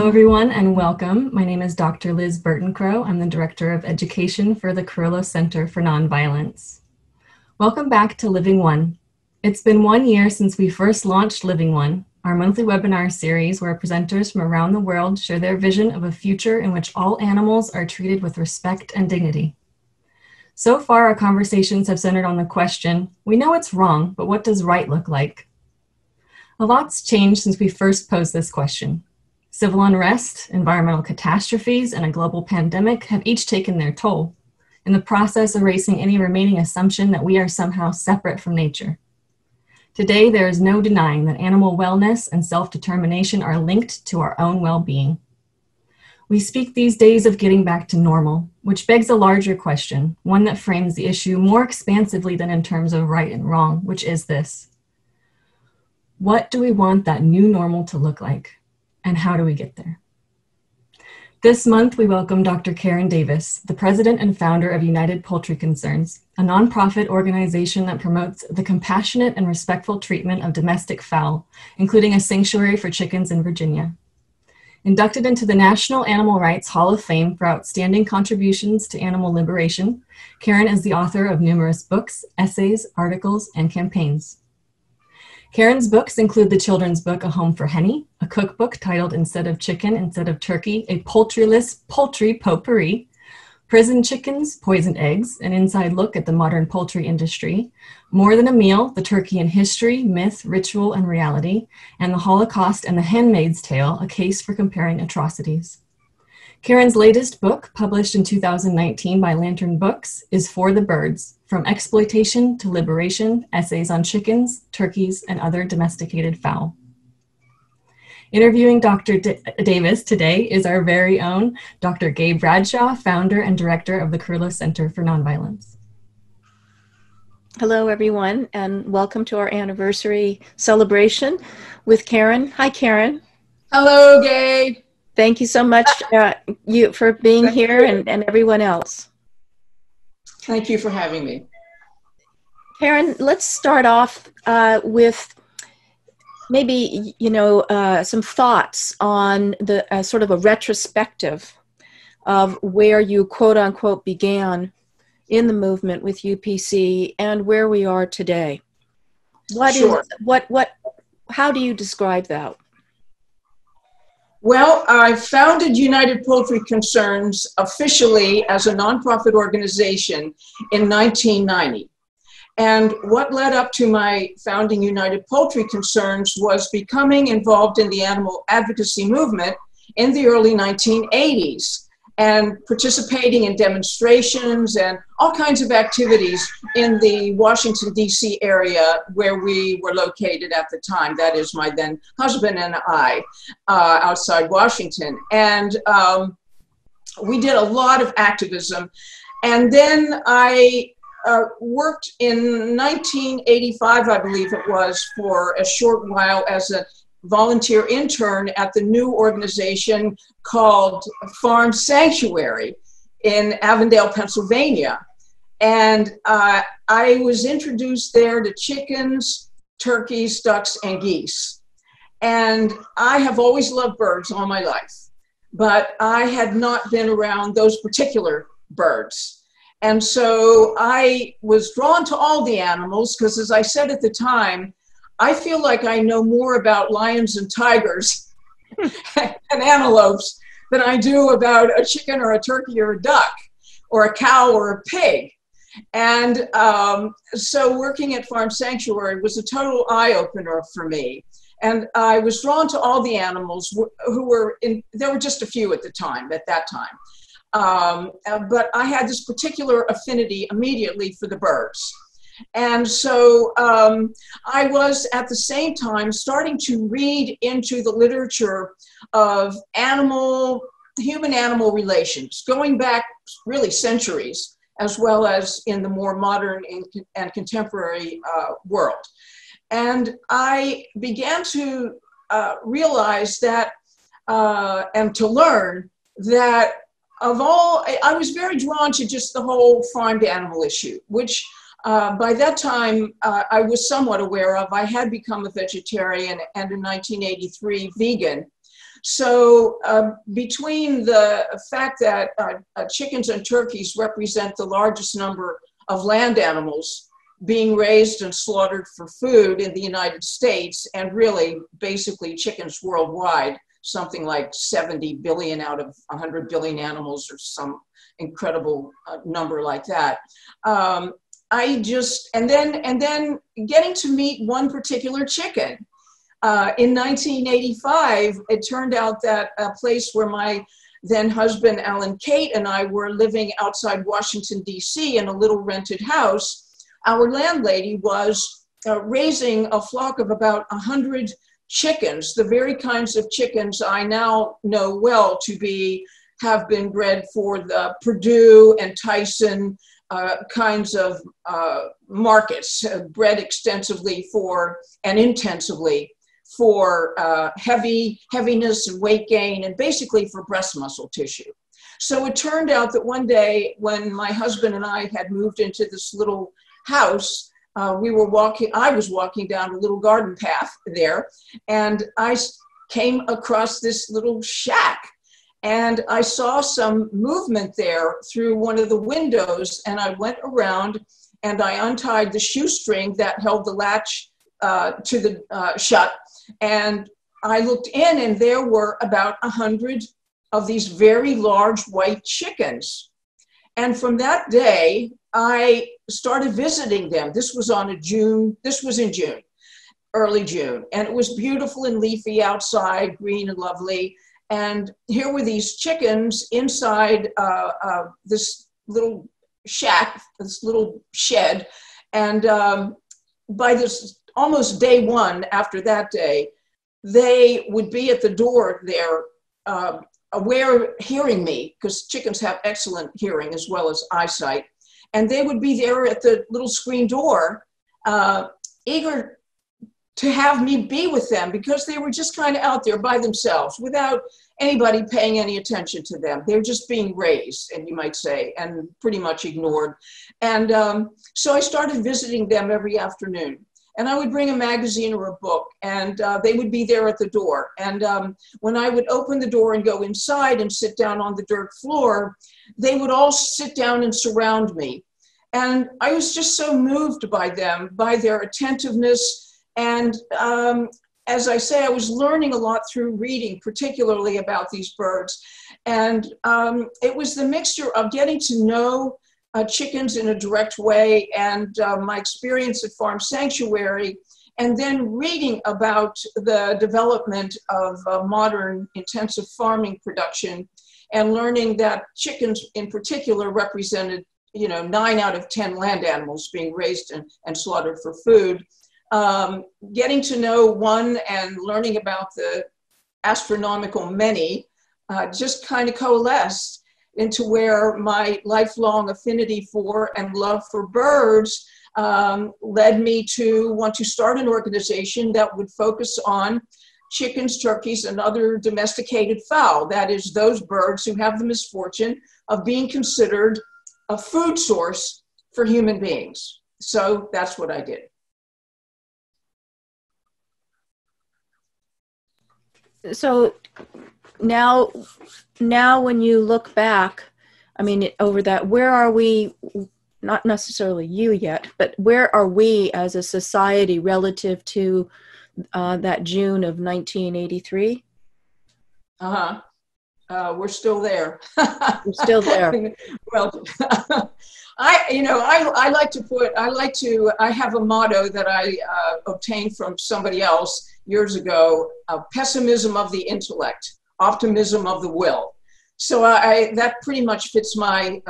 Hello, everyone, and welcome. My name is Dr. Liz Burton-Crow. I'm the Director of Education for the Carrillo Center for Nonviolence. Welcome back to Living One. It's been 1 year since we first launched Living One, our monthly webinar series where presenters from around the world share their vision of a future in which all animals are treated with respect and dignity. So far, our conversations have centered on the question, we know it's wrong, but what does right look like? A lot's changed since we first posed this question. Civil unrest, environmental catastrophes, and a global pandemic have each taken their toll, in the process erasing any remaining assumption that we are somehow separate from nature. Today, there is no denying that animal wellness and self-determination are linked to our own well-being. We speak these days of getting back to normal, which begs a larger question, one that frames the issue more expansively than in terms of right and wrong, which is this. What do we want that new normal to look like, and how do we get there? This month, we welcome Dr. Karen Davis, the president and founder of United Poultry Concerns, a nonprofit organization that promotes the compassionate and respectful treatment of domestic fowl, including a sanctuary for chickens in Virginia. Inducted into the National Animal Rights Hall of Fame for outstanding contributions to animal liberation, Karen is the author of numerous books, essays, articles, and campaigns. Karen's books include the children's book, A Home for Henny, a cookbook titled Instead of Chicken, Instead of Turkey, a poultryless poultry potpourri, Prison Chickens, Poisoned Eggs, an inside look at the modern poultry industry, More Than a Meal, The Turkey in History, Myth, Ritual, and Reality, and The Holocaust and the Handmaid's Tale, a case for comparing atrocities. Karen's latest book, published in 2019 by Lantern Books, is For the Birds, From Exploitation to Liberation, Essays on Chickens, Turkeys, and Other Domesticated Fowl. Interviewing Dr. Davis today is our very own Dr. Gabe Bradshaw, founder and director of the Carrillo Center for Nonviolence. Hello, everyone, and welcome to our anniversary celebration with Karen. Hi, Karen. Hello, Gabe. Thank you so much for being here and everyone else. Thank you for having me. Karen, let's start off with maybe, some thoughts on the sort of a retrospective of where you quote unquote began in the movement with UPC and where we are today. Sure. How do you describe that? Well, I founded United Poultry Concerns officially as a nonprofit organization in 1990. And what led up to my founding United Poultry Concerns was becoming involved in the animal advocacy movement in the early 1980s and participating in demonstrations and all kinds of activities in the Washington, D.C. area where we were located at the time. That is my then husband and I, outside Washington. And we did a lot of activism. And then I worked in 1985, I believe it was, for a short while as a volunteer intern at the new organization called Farm Sanctuary in Avondale, Pennsylvania. And I was introduced there to chickens, turkeys, ducks, and geese. And I have always loved birds all my life, but I had not been around those particular birds. And so I was drawn to all the animals because, as I said at the time, I feel like I know more about lions and tigers and antelopes than I do about a chicken or a turkey or a duck or a cow or a pig. And so working at Farm Sanctuary was a total eye-opener for me. And I was drawn to all the animals who were there were just a few at that time. But I had this particular affinity immediately for the birds. And so I was at the same time starting to read into the literature of human-animal relations, going back really centuries, as well as in the more modern and contemporary world. And I began to realize that, and to learn that I was very drawn to just the whole farmed animal issue, which by that time I was somewhat aware of. I had become a vegetarian and in 1983 vegan. So between the fact that chickens and turkeys represent the largest number of land animals being raised and slaughtered for food in the United States, and really basically chickens worldwide, something like 70 billion out of 100 billion animals or some incredible number like that. And then getting to meet one particular chicken. In 1985, it turned out that a place where my then husband, Alan Kate, and I were living outside Washington, D.C. in a little rented house, our landlady was raising a flock of about 100 chickens, the very kinds of chickens I now know well to have been bred for the Purdue and Tyson kinds of markets, bred extensively for and intensively for heaviness and weight gain, and basically for breast muscle tissue. So it turned out that one day when my husband and I had moved into this little house, I was walking down a little garden path there, and I came across this little shack. And I saw some movement there through one of the windows, and I went around and I untied the shoestring that held the latch to the shut. And I looked in, and there were about 100 of these very large white chickens. And from that day, I started visiting them. This was in June, early June. And it was beautiful and leafy outside, green and lovely. And here were these chickens inside this little shack, this little shed. And by this almost day one after that day, they would be at the door there, hearing me, because chickens have excellent hearing as well as eyesight. And they would be there at the little screen door, eager to have me be with them, because they were just kind of out there by themselves without anybody paying any attention to them. They're just being raised, and you might say, and pretty much ignored. And so I started visiting them every afternoon. And I would bring a magazine or a book, and they would be there at the door. And when I would open the door and go inside and sit down on the dirt floor, they would all sit down and surround me. And I was just so moved by them, by their attentiveness. And as I say, I was learning a lot through reading, particularly about these birds. And it was the mixture of getting to know chickens in a direct way, and my experience at Farm Sanctuary, and then reading about the development of modern intensive farming production, and learning that chickens in particular represented, 9 out of 10 land animals being raised and slaughtered for food. Getting to know one and learning about the astronomical many just kind of coalesced into where my lifelong affinity for and love for birds led me to want to start an organization that would focus on chickens, turkeys, and other domesticated fowl. That is, those birds who have the misfortune of being considered a food source for human beings. So that's what I did. So now when you look back, I mean, over that, where are we, not necessarily you yet, but where are we as a society relative to that June of 1983? We're still there. We're still there. Well, I have a motto that I obtained from somebody else years ago: pessimism of the intellect, optimism of the will. So that pretty much fits my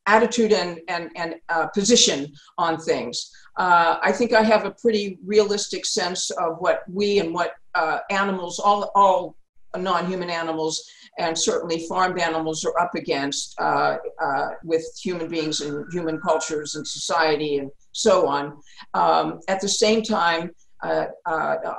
attitude and position on things. I think I have a pretty realistic sense of what we and what animals, all non-human animals, and certainly farmed animals are up against with human beings and human cultures and society and so on. At the same time,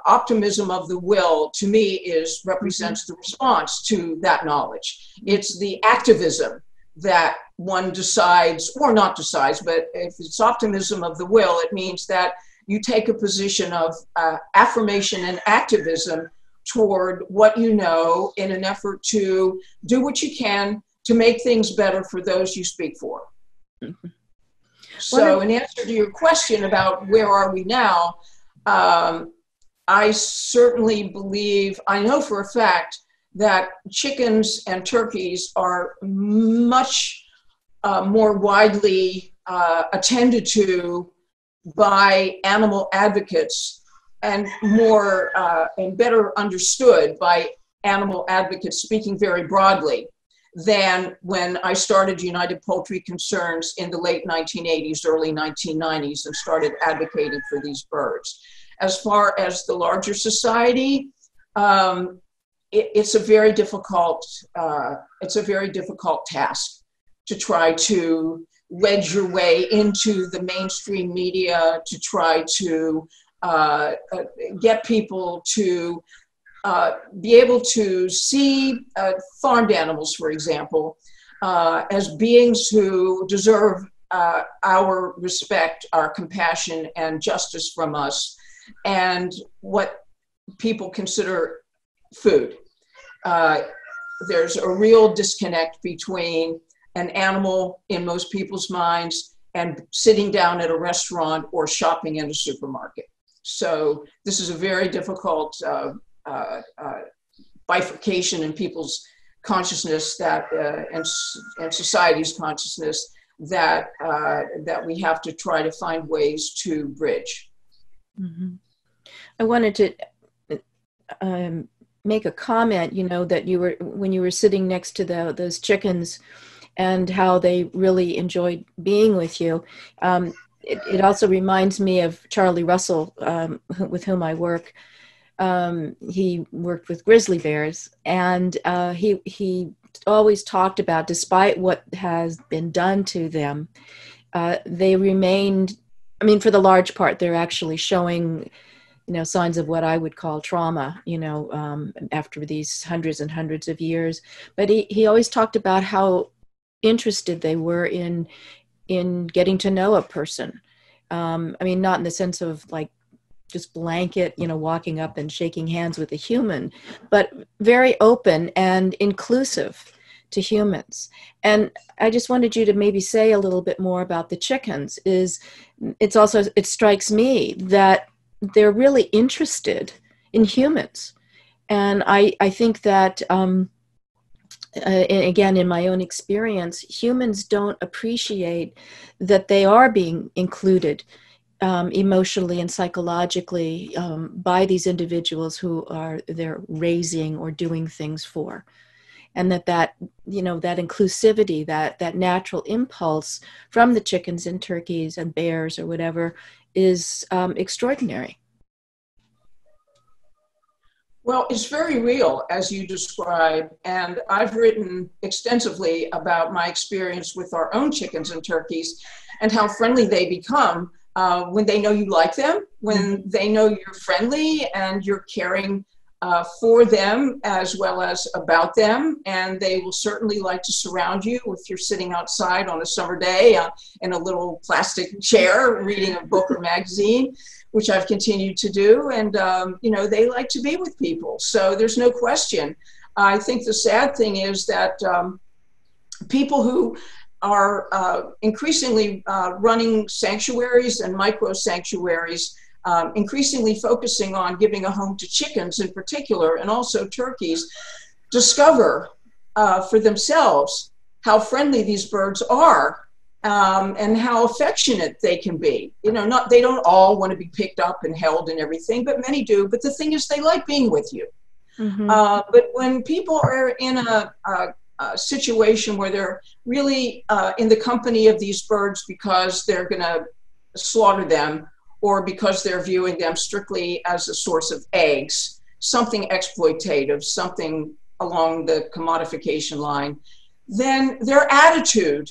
optimism of the will, to me, represents the response to that knowledge. It's the activism that one decides, or not decides, but if it's optimism of the will, it means that you take a position of affirmation and activism toward what you know in an effort to do what you can to make things better for those you speak for. Mm-hmm. So in answer to your question about where are we now, I certainly believe, I know for a fact that chickens and turkeys are much more widely attended to by animal advocates and more and better understood by animal advocates speaking very broadly than when I started United Poultry Concerns in the late 1980s, early 1990s, and started advocating for these birds. As far as the larger society, it's a very difficult task to try to wedge your way into the mainstream media, to try to get people to be able to see farmed animals, for example, as beings who deserve our respect, our compassion, and justice from us, and what people consider food. There's a real disconnect between an animal in most people's minds and sitting down at a restaurant or shopping in a supermarket. So this is a very difficult bifurcation in people's consciousness that and society's consciousness that we have to try to find ways to bridge. Mm-hmm. I wanted to make a comment, that when you were sitting next to those chickens and how they really enjoyed being with you. It also reminds me of Charlie Russell, with whom I work. He worked with grizzly bears, and he always talked about, despite what has been done to them, they remained, for the large part, they're actually showing, signs of what I would call trauma, after these hundreds and hundreds of years. But he always talked about how interested they were in getting to know a person. Not in the sense of like just blanket, walking up and shaking hands with a human, but very open and inclusive to humans. And I just wanted you to maybe say a little bit more about the chickens. It strikes me that they're really interested in humans. And I think that, again, in my own experience, humans don't appreciate that they are being included emotionally and psychologically by these individuals who they're raising or doing things for. And that inclusivity, that natural impulse from the chickens and turkeys and bears or whatever is extraordinary. Well, it's very real, as you describe, and I've written extensively about my experience with our own chickens and turkeys and how friendly they become when they know you like them, when they know you're friendly and you're caring for them as well as about them, and they will certainly like to surround you if you're sitting outside on a summer day in a little plastic chair reading a book or magazine, which I've continued to do, and they like to be with people. So there's no question. I think the sad thing is that people who are increasingly running sanctuaries and micro sanctuaries, increasingly focusing on giving a home to chickens in particular, and also turkeys, discover for themselves how friendly these birds are. And how affectionate they can be. They don't all want to be picked up and held and everything, but many do. But the thing is, they like being with you. Mm-hmm. But when people are in a situation where they're really in the company of these birds because they're going to slaughter them, or because they're viewing them strictly as a source of eggs, something exploitative, something along the commodification line, then their attitude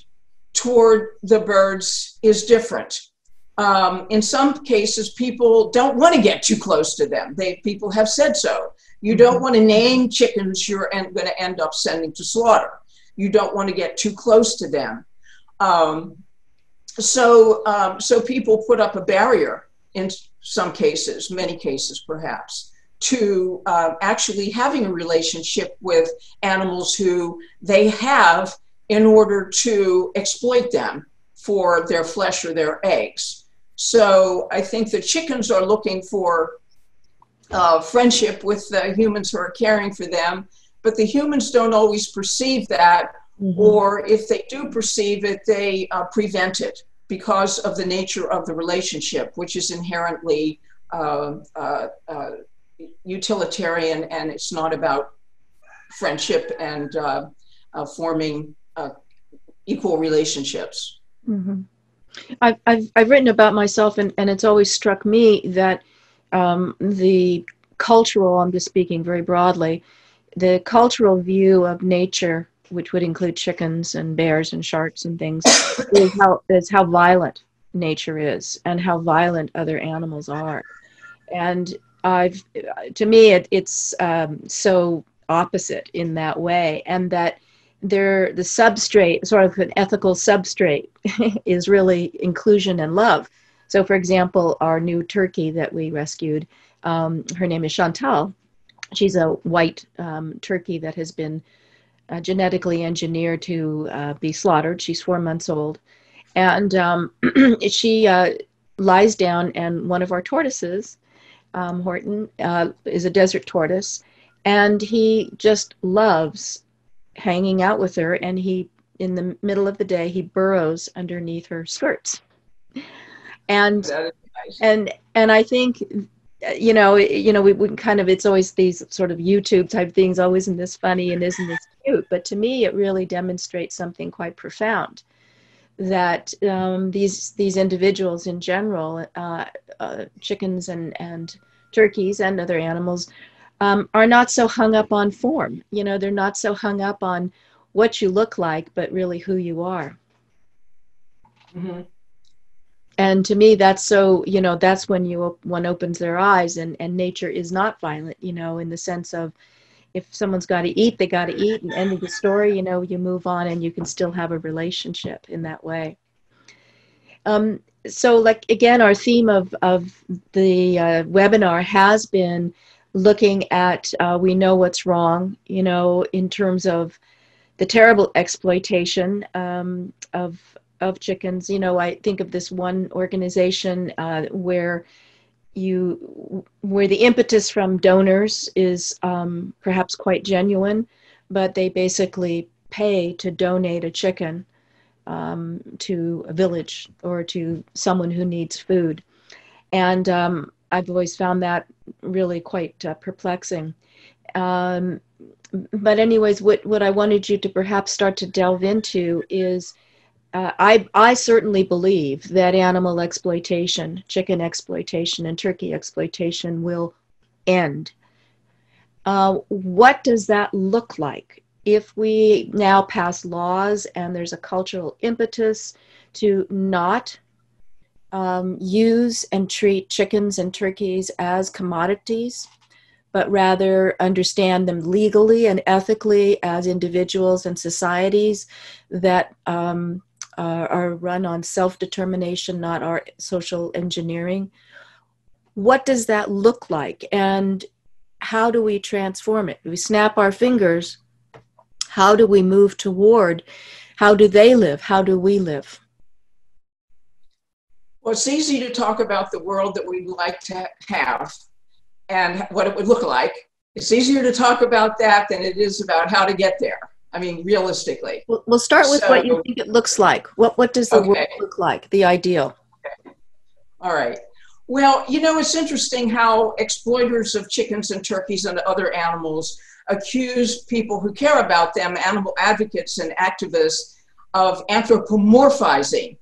toward the birds is different. In some cases, people don't want to get too close to them. People have said so. You don't want to name chickens you're going to end up sending to slaughter. You don't want to get too close to them. So people put up a barrier in some cases, many cases perhaps, to actually having a relationship with animals who they have in order to exploit them for their flesh or their eggs. So I think the chickens are looking for friendship with the humans who are caring for them, but the humans don't always perceive that, or if they do perceive it, they prevent it because of the nature of the relationship, which is inherently utilitarian, and it's not about friendship and forming equal relationships. I've written about myself, and it's always struck me that the cultural, I'm just speaking very broadly, the cultural view of nature, which would include chickens and bears and sharks and things, is how violent nature is and how violent other animals are. And to me, it's so opposite in that way, and that the substrate, sort of an ethical substrate, is really inclusion and love. So, for example, our new turkey that we rescued, her name is Chantal. She's a white turkey that has been genetically engineered to be slaughtered. She's 4 months old. And she lies down, and one of our tortoises, Horton, is a desert tortoise, and he just loves hanging out with her, and he, in the middle of the day, he burrows underneath her skirts. And That is nice. and I think, we kind of, it's always these sort of YouTube type things, oh, isn't this funny and isn't this cute? But to me, it really demonstrates something quite profound, that these individuals in general, chickens and turkeys and other animals, are not so hung up on form. They're not so hung up on what you look like, but really who you are. And to me, that's so, that's when one opens their eyes, and nature is not violent, in the sense of, if someone's got to eat, they got to eat, and end of the story, you move on, and you can still have a relationship in that way. So, like, again, our theme of the webinar has been looking at, we know what's wrong, in terms of the terrible exploitation of chickens. I think of this one organization where the impetus from donors is perhaps quite genuine, but they basically pay to donate a chicken to a village or to someone who needs food. And I've always found that really quite perplexing. But anyways, what I wanted you to perhaps start to delve into is, I certainly believe that animal exploitation, chicken exploitation and turkey exploitation will end. What does that look like if we now pass laws and there's a cultural impetus to not use and treat chickens and turkeys as commodities, but rather understand them legally and ethically as individuals and societies that are run on self-determination, not our social engineering? What does that look like, and how do we transform it? We snap our fingers. How do we move toward, how do they live? How do we live? Well, it's easy to talk about the world that we'd like to have and what it would look like. It's easier to talk about that than it is about how to get there. I mean, realistically. We'll start with what you think it looks like. What does the world look like, the ideal? Okay. All right. Well, it's interesting how exploiters of chickens and turkeys and other animals accuse people who care about them, animal advocates and activists, of anthropomorphizing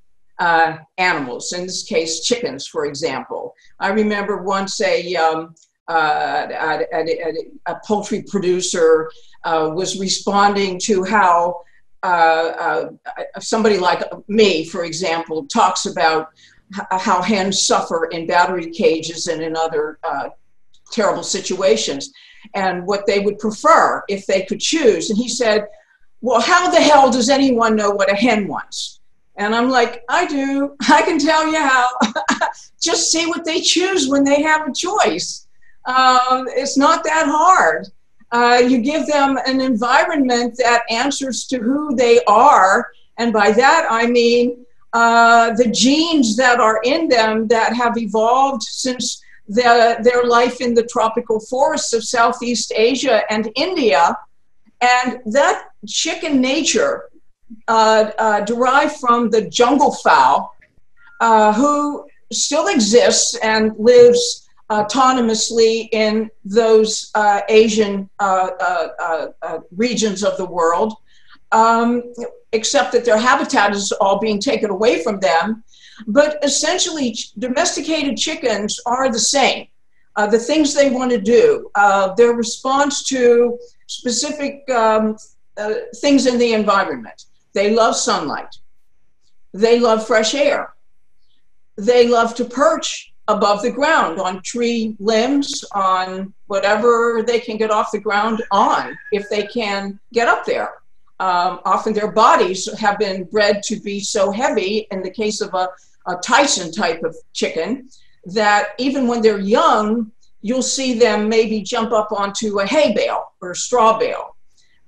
animals, in this case, chickens, for example. I remember once a poultry producer was responding to how somebody like me, for example, talks about how hens suffer in battery cages and in other terrible situations, and what they would prefer if they could choose. And he said, well, how the hell does anyone know what a hen wants? And I'm like, I do. I can tell you how. Just see what they choose when they have a choice. It's not that hard. You give them an environment that answers to who they are. And by that, I mean the genes that are in them that have evolved since their life in the tropical forests of Southeast Asia and India. And that chicken nature derived from the jungle fowl, who still exists and lives autonomously in those Asian regions of the world, except that their habitat is all being taken away from them. But essentially, domesticated chickens are the same. The things they want to do, their response to specific things in the environment. They love sunlight. They love fresh air. They love to perch above the ground on tree limbs, on whatever they can get off the ground on, if they can get up there. Often their bodies have been bred to be so heavy, in the case of a Tyson type of chicken, that even when they're young, you'll see them maybe jump up onto a hay bale or a straw bale,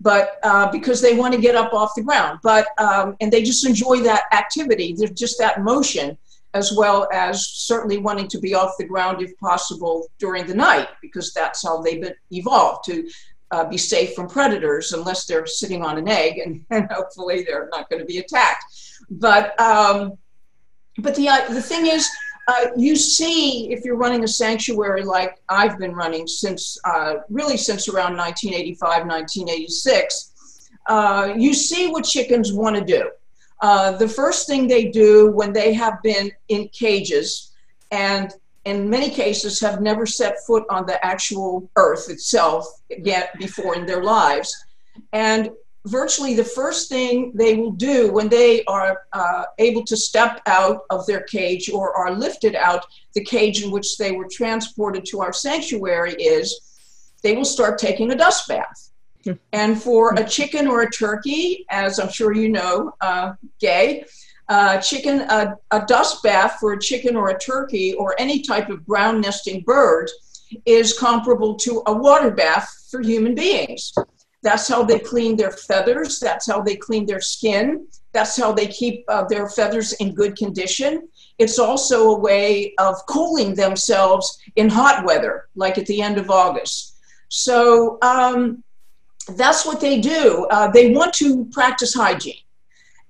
but because they want to get up off the ground. But and they just enjoy that activity. There's just that motion, as well as certainly wanting to be off the ground if possible during the night, because that's how they've been evolved, to be safe from predators, unless they're sitting on an egg, and hopefully they're not going to be attacked. But the thing is, you see, if you're running a sanctuary like I've been running since really since around 1985, 1986, you see what chickens want to do. The first thing they do when they have been in cages, and in many cases have never set foot on the actual earth itself yet before in their lives, and virtually the first thing they will do when they are able to step out of their cage or are lifted out the cage in which they were transported to our sanctuary is they will start taking a dust bath. And for a chicken or a turkey, as I'm sure you know, Gay, a dust bath for a chicken or a turkey or any type of ground nesting bird is comparable to a water bath for human beings. That's how they clean their feathers. That's how they clean their skin. That's how they keep their feathers in good condition. It's also a way of cooling themselves in hot weather, like at the end of August. So that's what they do. They want to practice hygiene.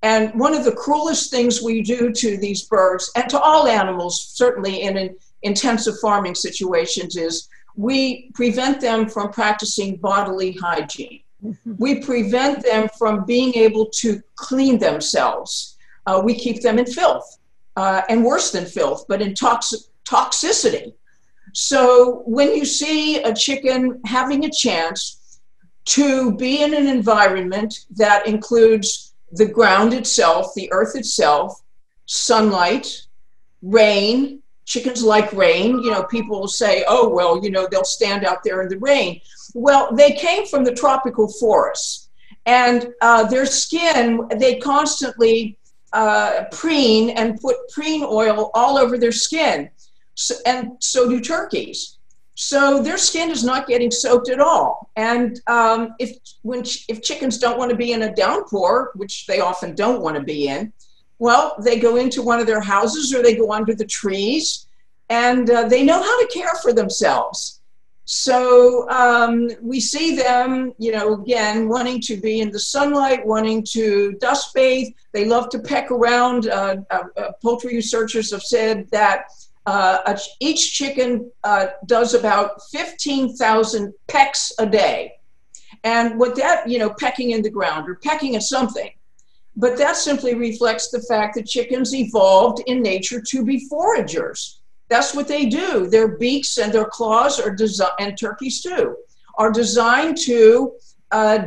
And one of the cruelest things we do to these birds, and to all animals, certainly in intensive farming situations, is we prevent them from practicing bodily hygiene. We prevent them from being able to clean themselves. We keep them in filth, and worse than filth, but in toxicity. So when you see a chicken having a chance to be in an environment that includes the ground itself, the earth itself, sunlight, rain. Chickens like rain. You know, people will say, oh, well, you know, they'll stand out there in the rain. Well, they came from the tropical forests, and their skin, they constantly preen and put preen oil all over their skin. And so do turkeys. So their skin is not getting soaked at all. And if chickens don't want to be in a downpour, which they often don't want to be in, well, they go into one of their houses or they go under the trees, and they know how to care for themselves. So we see them, you know, again, wanting to be in the sunlight, wanting to dust bathe. They love to peck around. Poultry researchers have said that each chicken does about 15,000 pecks a day. And what that, you know, pecking in the ground or pecking at something. But that simply reflects the fact that chickens evolved in nature to be foragers. That's what they do. Their beaks and their claws are designed, and turkeys too, are designed to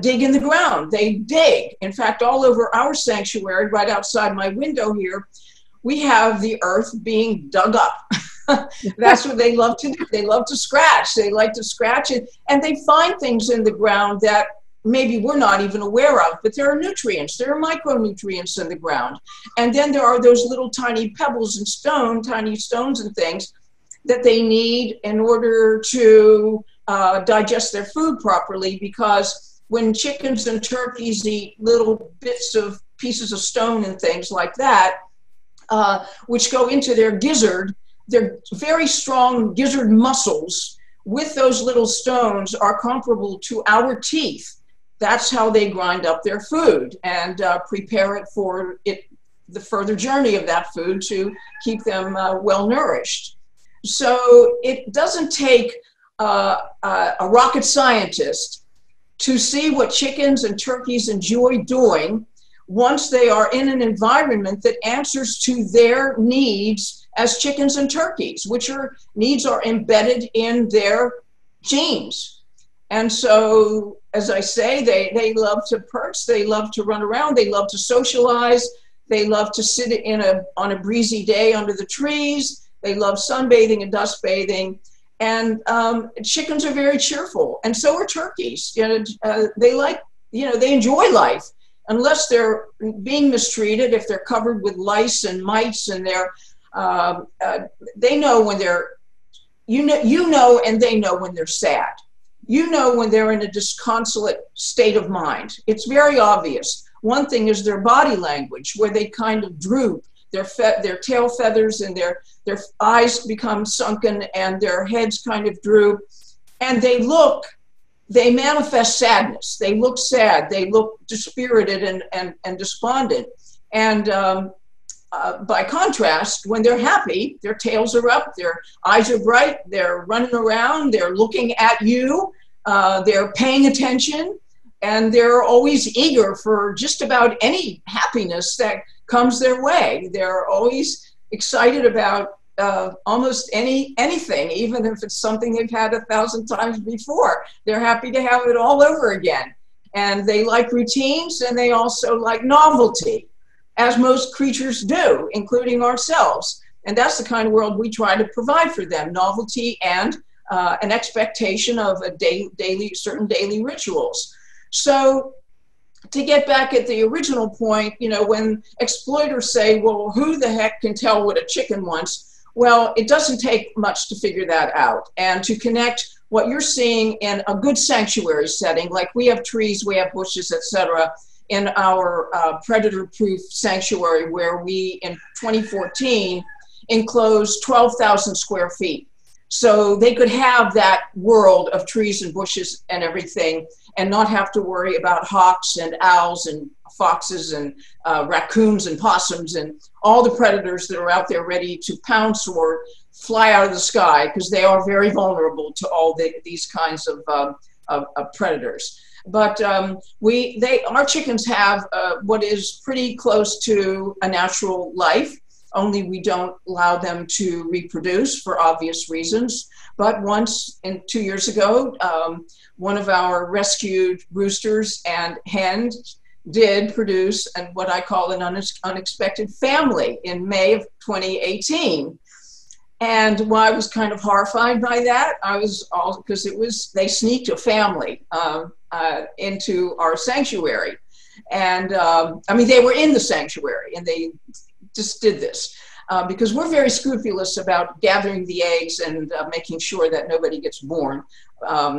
dig in the ground. They dig. In fact, all over our sanctuary, right outside my window here, we have the earth being dug up. That's what they love to do. They love to scratch. They like to scratch it, and they find things in the ground that maybe we're not even aware of, but there are nutrients, there are micronutrients in the ground. And then there are those little tiny pebbles and tiny stones and things that they need in order to digest their food properly, because when chickens and turkeys eat little bits of pieces of stone and things like that, which go into their gizzard, their very strong gizzard muscles with those little stones are comparable to our teeth. That's how they grind up their food and prepare it for the further journey of that food to keep them well nourished. So it doesn't take a rocket scientist to see what chickens and turkeys enjoy doing once they are in an environment that answers to their needs as chickens and turkeys, which needs are embedded in their genes. And so, as I say, they love to perch, they love to run around, they love to socialize, they love to sit on a breezy day under the trees, they love sunbathing and dust bathing. And chickens are very cheerful, and so are turkeys. They enjoy life, unless they're being mistreated, if they're covered with lice and mites, and they know when they're, and they know when they're sad. You know when they're in a disconsolate state of mind. It's very obvious. One thing is their body language, where they kind of droop, their tail feathers and their eyes become sunken and their heads kind of droop, and they manifest sadness. They look sad. They look dispirited and despondent. And by contrast, when they're happy, their tails are up, their eyes are bright, they're running around, they're looking at you, they're paying attention, and they're always eager for just about any happiness that comes their way. They're always excited about almost anything, even if it's something they've had 1,000 times before. They're happy to have it all over again. And they like routines, and they also like novelty, as most creatures do, including ourselves. And that's the kind of world we try to provide for them: novelty and an expectation of certain daily rituals. So to get back at the original point, when exploiters say, well, who the heck can tell what a chicken wants? Well, it doesn't take much to figure that out. And to connect what you're seeing in a good sanctuary setting, like we have trees, we have bushes, etc., in our predator-proof sanctuary, where we, in 2014, enclosed 12,000 square feet. So they could have that world of trees and bushes and everything, and not have to worry about hawks and owls and foxes and raccoons and possums and all the predators that are out there ready to pounce or fly out of the sky, because they are very vulnerable to all these kinds of predators. But our chickens have what is pretty close to a natural life, only we don't allow them to reproduce for obvious reasons. But once, 2 years ago, one of our rescued roosters and hens did produce what I call an unexpected family in May of 2018. And while I was kind of horrified by that, because they sneaked a family into our sanctuary. And they were in the sanctuary, and they just did this because we're very scrupulous about gathering the eggs and making sure that nobody gets born.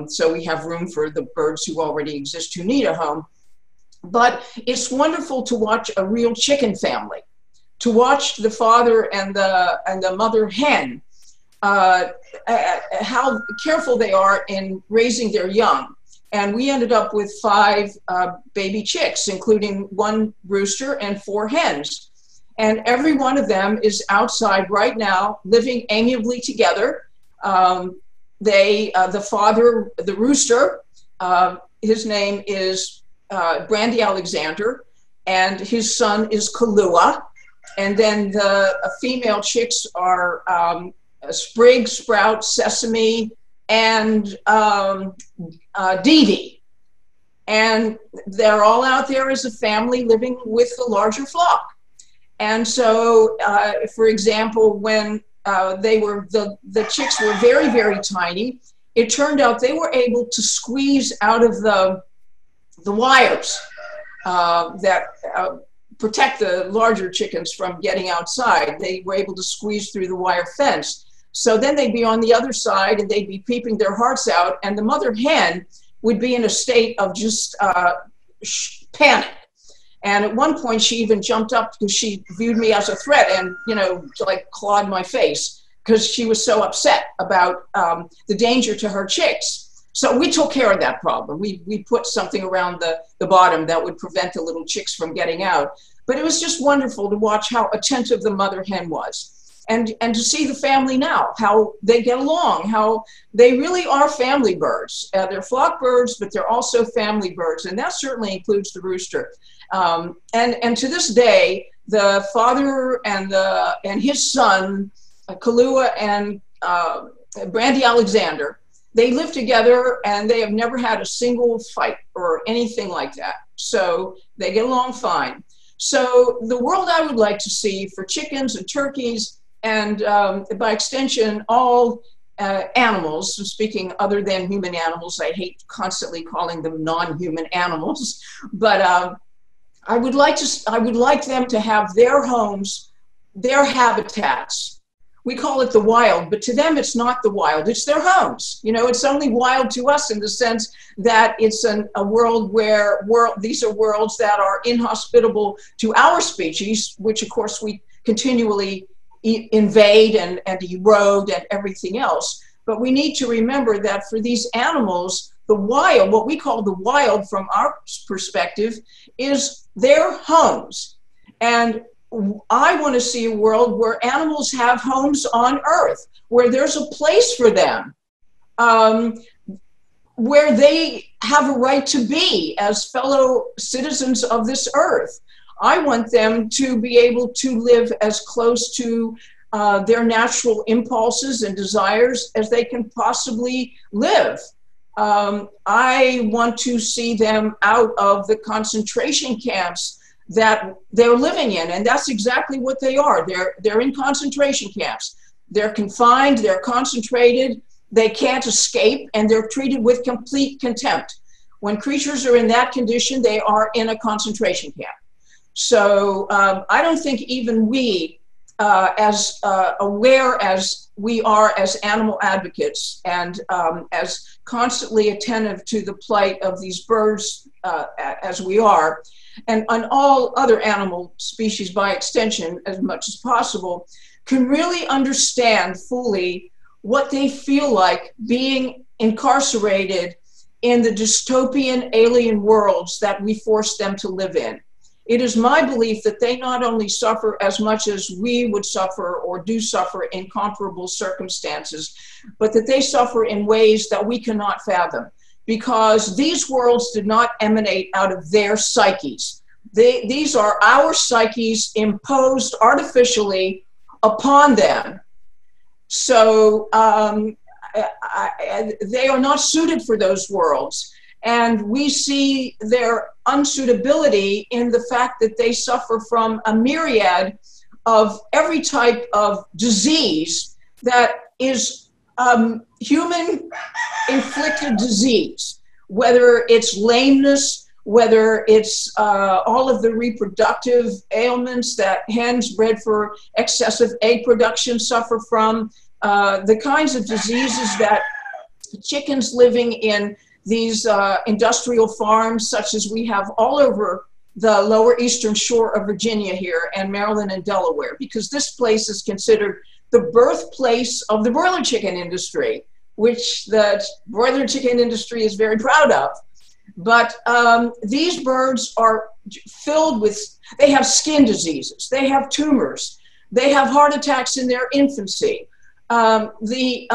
So we have room for the birds who already exist who need a home. But it's wonderful to watch a real chicken family, to watch the father and the mother hen, how careful they are in raising their young. And we ended up with 5 baby chicks, including 1 rooster and 4 hens. And every one of them is outside right now, living amiably together. The father, the rooster, his name is Brandy Alexander, and his son is Kahlua. And then the female chicks are Sprig, Sprout, Sesame, and Dee Dee. And they're all out there as a family living with the larger flock. And so, for example, when the chicks were very, very tiny, it turned out they were able to squeeze out of the wires that protect the larger chickens from getting outside. They were able to squeeze through the wire fence. So then they'd be on the other side and they'd be peeping their hearts out, and the mother hen would be in a state of just panic. And at one point she even jumped up because she viewed me as a threat and, like clawed my face because she was so upset about the danger to her chicks. So we took care of that problem. We put something around the bottom that would prevent the little chicks from getting out. But it was just wonderful to watch how attentive the mother hen was. And to see the family now, how they get along, how they really are family birds. They're flock birds, but they're also family birds, and that certainly includes the rooster. And to this day, the father and his son, Kalua and Brandy Alexander, they live together, and they have never had a single fight or anything like that. So they get along fine. So the world I would like to see for chickens and turkeys, and by extension, all animals, speaking other than human animals, I hate constantly calling them non-human animals, but I would like them to have their homes, their habitats. We call it the wild, but to them it's not the wild, it's their homes. It's only wild to us in the sense that it's a world where these are worlds that are inhospitable to our species, which of course we continually invade and erode and everything else. But we need to remember that for these animals, the wild, what we call the wild from our perspective, is their homes. And I want to see a world where animals have homes on Earth, where there's a place for them, where they have a right to be as fellow citizens of this Earth. I want them to be able to live as close to their natural impulses and desires as they can possibly live. I want to see them out of the concentration camps that they're living in, and that's exactly what they are. They're in concentration camps. They're confined, they're concentrated, they can't escape, and they're treated with complete contempt. When creatures are in that condition, they are in a concentration camp. So I don't think even we, as aware as we are as animal advocates and as constantly attentive to the plight of these birds as we are, and on all other animal species by extension as much as possible, can really understand fully what they feel like being incarcerated in the dystopian alien worlds that we force them to live in. It is my belief that they not only suffer as much as we would suffer or do suffer in comparable circumstances, but that they suffer in ways that we cannot fathom, because these worlds did not emanate out of their psyches. These are our psyches imposed artificially upon them. So they are not suited for those worlds. And we see their unsuitability in the fact that they suffer from a myriad of every type of disease that is human-inflicted disease, whether it's lameness, whether it's all of the reproductive ailments that hens bred for excessive egg production suffer from, the kinds of diseases that chickens living in these industrial farms, such as we have all over the lower eastern shore of Virginia here, and Maryland and Delaware, because this place is considered the birthplace of the broiler chicken industry, which the broiler chicken industry is very proud of. But these birds are filled with, they have skin diseases, they have tumors, they have heart attacks in their infancy. The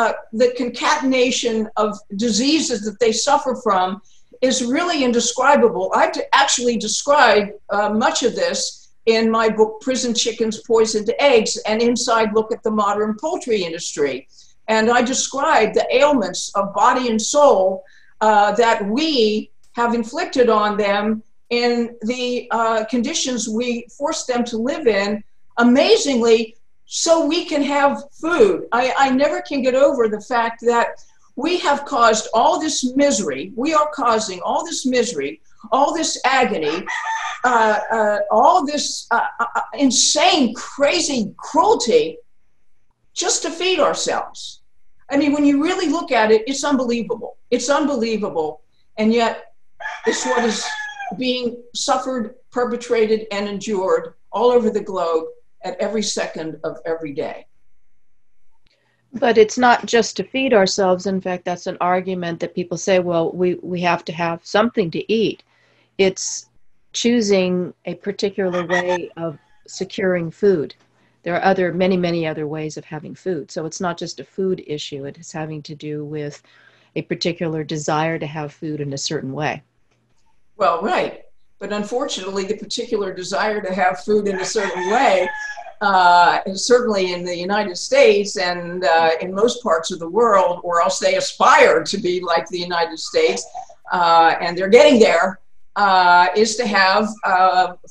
concatenation of diseases that they suffer from is really indescribable. I've actually described much of this in my book, Prison Chickens, Poisoned Eggs, and Inside Look at the Modern Poultry Industry. And I described the ailments of body and soul that we have inflicted on them in the conditions we force them to live in, amazingly, so we can have food. I never can get over the fact that we have caused all this misery. We are causing all this misery, all this agony, all this insane, crazy cruelty just to feed ourselves. I mean, when you really look at it, it's unbelievable. It's unbelievable. And yet it's what is being suffered, perpetrated, and endured all over the globe at every second of every day. But it's not just to feed ourselves. In fact, that's an argument that people say, well, we have to have something to eat. It's choosing a particular way of securing food. There are many other ways of having food. So it's not just a food issue. It is having to do with a particular desire to have food in a certain way. Well, right. But unfortunately, the particular desire to have food in a certain way, certainly in the United States and in most parts of the world, or else they aspire to be like the United States, and they're getting there, is to have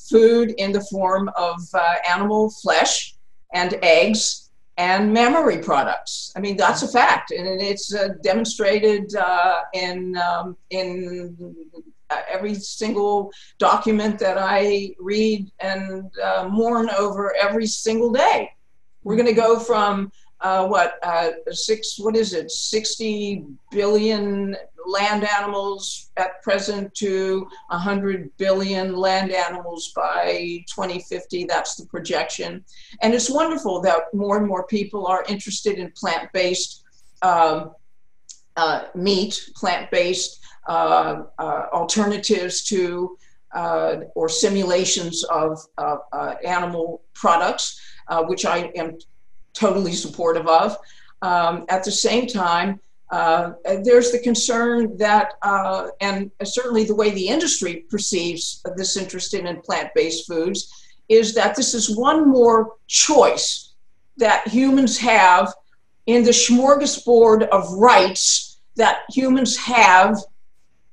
food in the form of animal flesh and eggs and mammary products. I mean, that's a fact, and it's demonstrated in every single document that I read and mourn over every single day. We're going to go from 60 billion land animals at present to 100 billion land animals by 2050. That's the projection. And it's wonderful that more and more people are interested in plant-based meat, plant-based alternatives to or simulations of animal products, which I am totally supportive of. At the same time, there's the concern that, and certainly the way the industry perceives this interest in plant-based foods, is that this is one more choice that humans have in the smorgasbord of rights that humans have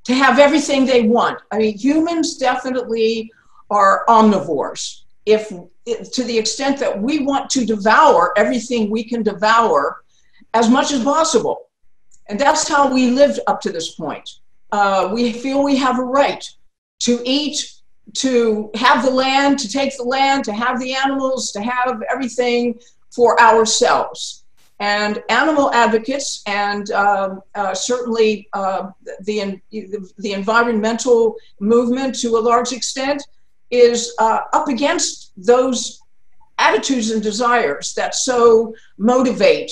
to have everything they want. I mean, humans definitely are omnivores. If to the extent that we want to devour everything we can devour as much as possible. And that's how we lived up to this point. We feel we have a right to eat, to have the land, to take the land, to have the animals, to have everything for ourselves. And animal advocates and certainly the environmental movement to a large extent is up against those attitudes and desires that so motivate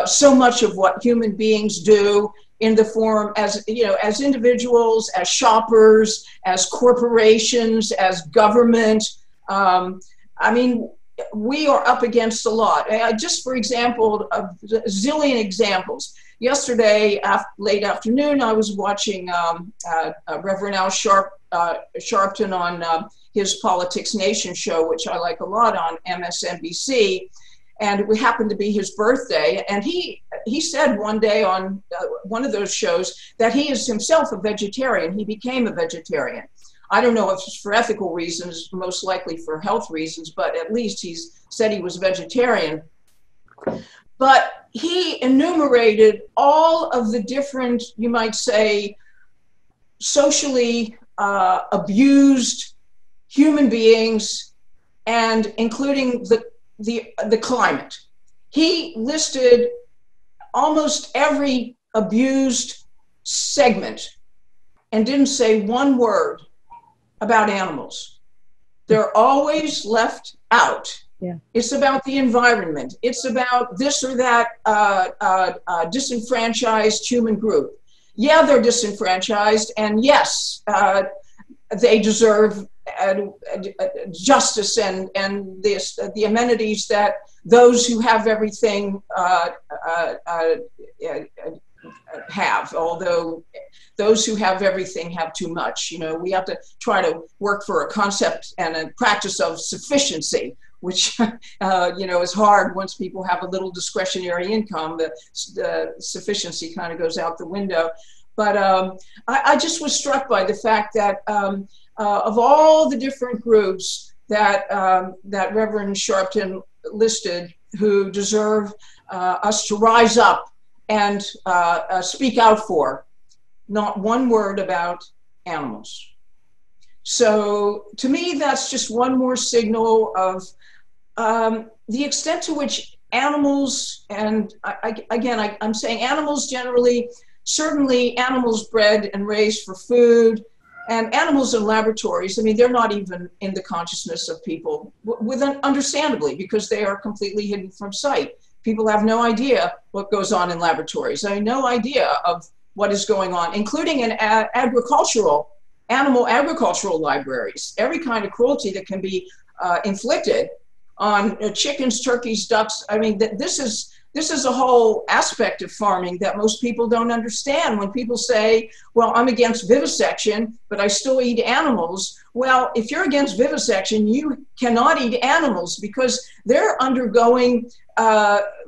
so much of what human beings do in the form as, you know, as individuals, as shoppers, as corporations, as government. I mean, we are up against a lot. Just for example, a zillion examples. Yesterday, late afternoon, I was watching Reverend Al Sharpton on his Politics Nation show, which I like a lot, on MSNBC. And it happened to be his birthday. And he said one day on one of those shows that he is himself a vegetarian. He became a vegetarian. I don't know if it's for ethical reasons, most likely for health reasons, but at least he's said he was vegetarian. But he enumerated all of the different, you might say, socially abused human beings, and including the climate. He listed almost every abused segment and didn't say one word about animals. They're always left out. Yeah. It's about the environment. It's about this or that disenfranchised human group. Yeah, they're disenfranchised, and yes, they deserve justice and the amenities that those who have everything have, although those who have everything have too much. You know, we have to try to work for a concept and a practice of sufficiency, which you know, is hard once people have a little discretionary income. The sufficiency kind of goes out the window. But I just was struck by the fact that of all the different groups that that Reverend Sharpton listed who deserve us to rise up and speak out for, not one word about animals. So to me, that's just one more signal of the extent to which animals, and I'm saying animals generally, certainly animals bred and raised for food, and animals in laboratories, I mean, they're not even in the consciousness of people, understandably, because they are completely hidden from sight. People have no idea what goes on in laboratories. I have no idea of what is going on, including in animal agricultural libraries. Every kind of cruelty that can be inflicted on chickens, turkeys, ducks. I mean, this is a whole aspect of farming that most people don't understand. When people say, well, I'm against vivisection, but I still eat animals. Well, if you're against vivisection, you cannot eat animals because they're undergoing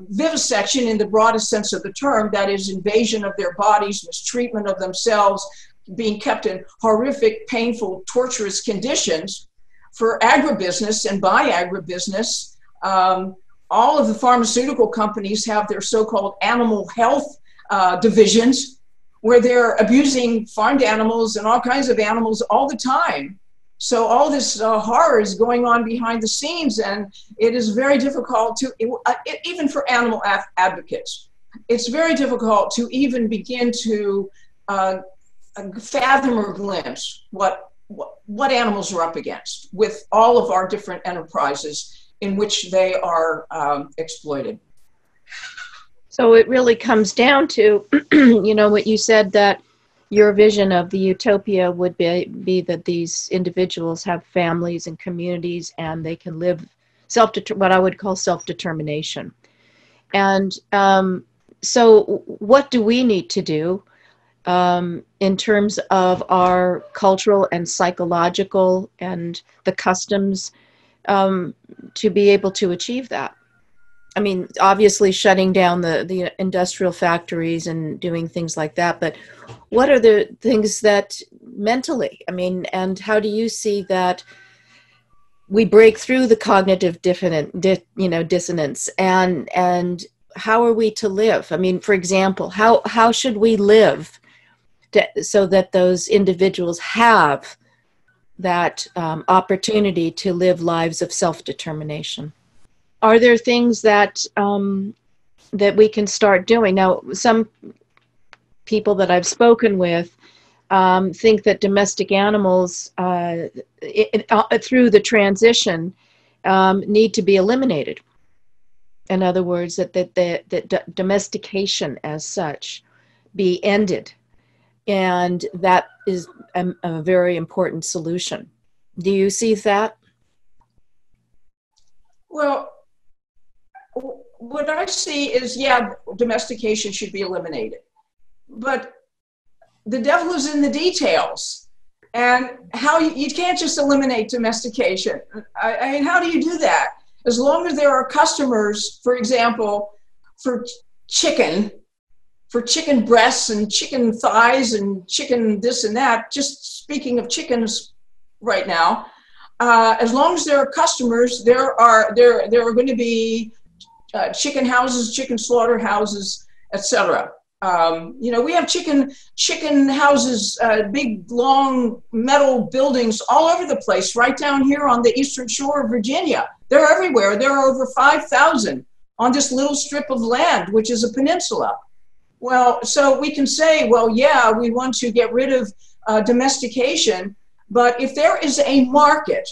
vivisection in the broadest sense of the term. That is invasion of their bodies, mistreatment of themselves, being kept in horrific, painful, torturous conditions for agribusiness and by agribusiness. All of the pharmaceutical companies have their so-called animal health divisions where they're abusing farmed animals and all kinds of animals all the time. So all this horror is going on behind the scenes, and it is very difficult to, even for animal advocates, it's very difficult to even begin to fathom or glimpse what animals are up against with all of our different enterprises in which they are exploited. So it really comes down to, you know, what you said, that your vision of the utopia would be that these individuals have families and communities and they can live what I would call self-determination. And so what do we need to do in terms of our cultural and psychological and the customs to be able to achieve that? I mean, obviously shutting down the industrial factories and doing things like that, but what are the things that mentally, I mean, and how do you see that we break through the cognitive dissonance, and how are we to live? I mean, for example, how should we live so that those individuals have that opportunity to live lives of self-determination? Are there things that that we can start doing? Now, some people that I've spoken with think that domestic animals, through the transition, need to be eliminated. In other words, that domestication as such be ended. And that is a very important solution. Do you see that? Well, what I see is, yeah, domestication should be eliminated. But the devil is in the details. And how you can't just eliminate domestication. I mean, how do you do that? As long as there are customers, for example, for chicken breasts and chicken thighs and chicken this and that, just speaking of chickens right now, as long as there are customers, there are going to be chicken houses, chicken slaughterhouses, etc. You know, we have chicken houses, big, long metal buildings all over the place, right down here on the eastern shore of Virginia. They're everywhere. There are over 5,000 on this little strip of land, which is a peninsula. Well, so we can say, well, yeah, we want to get rid of domestication, but if there is a market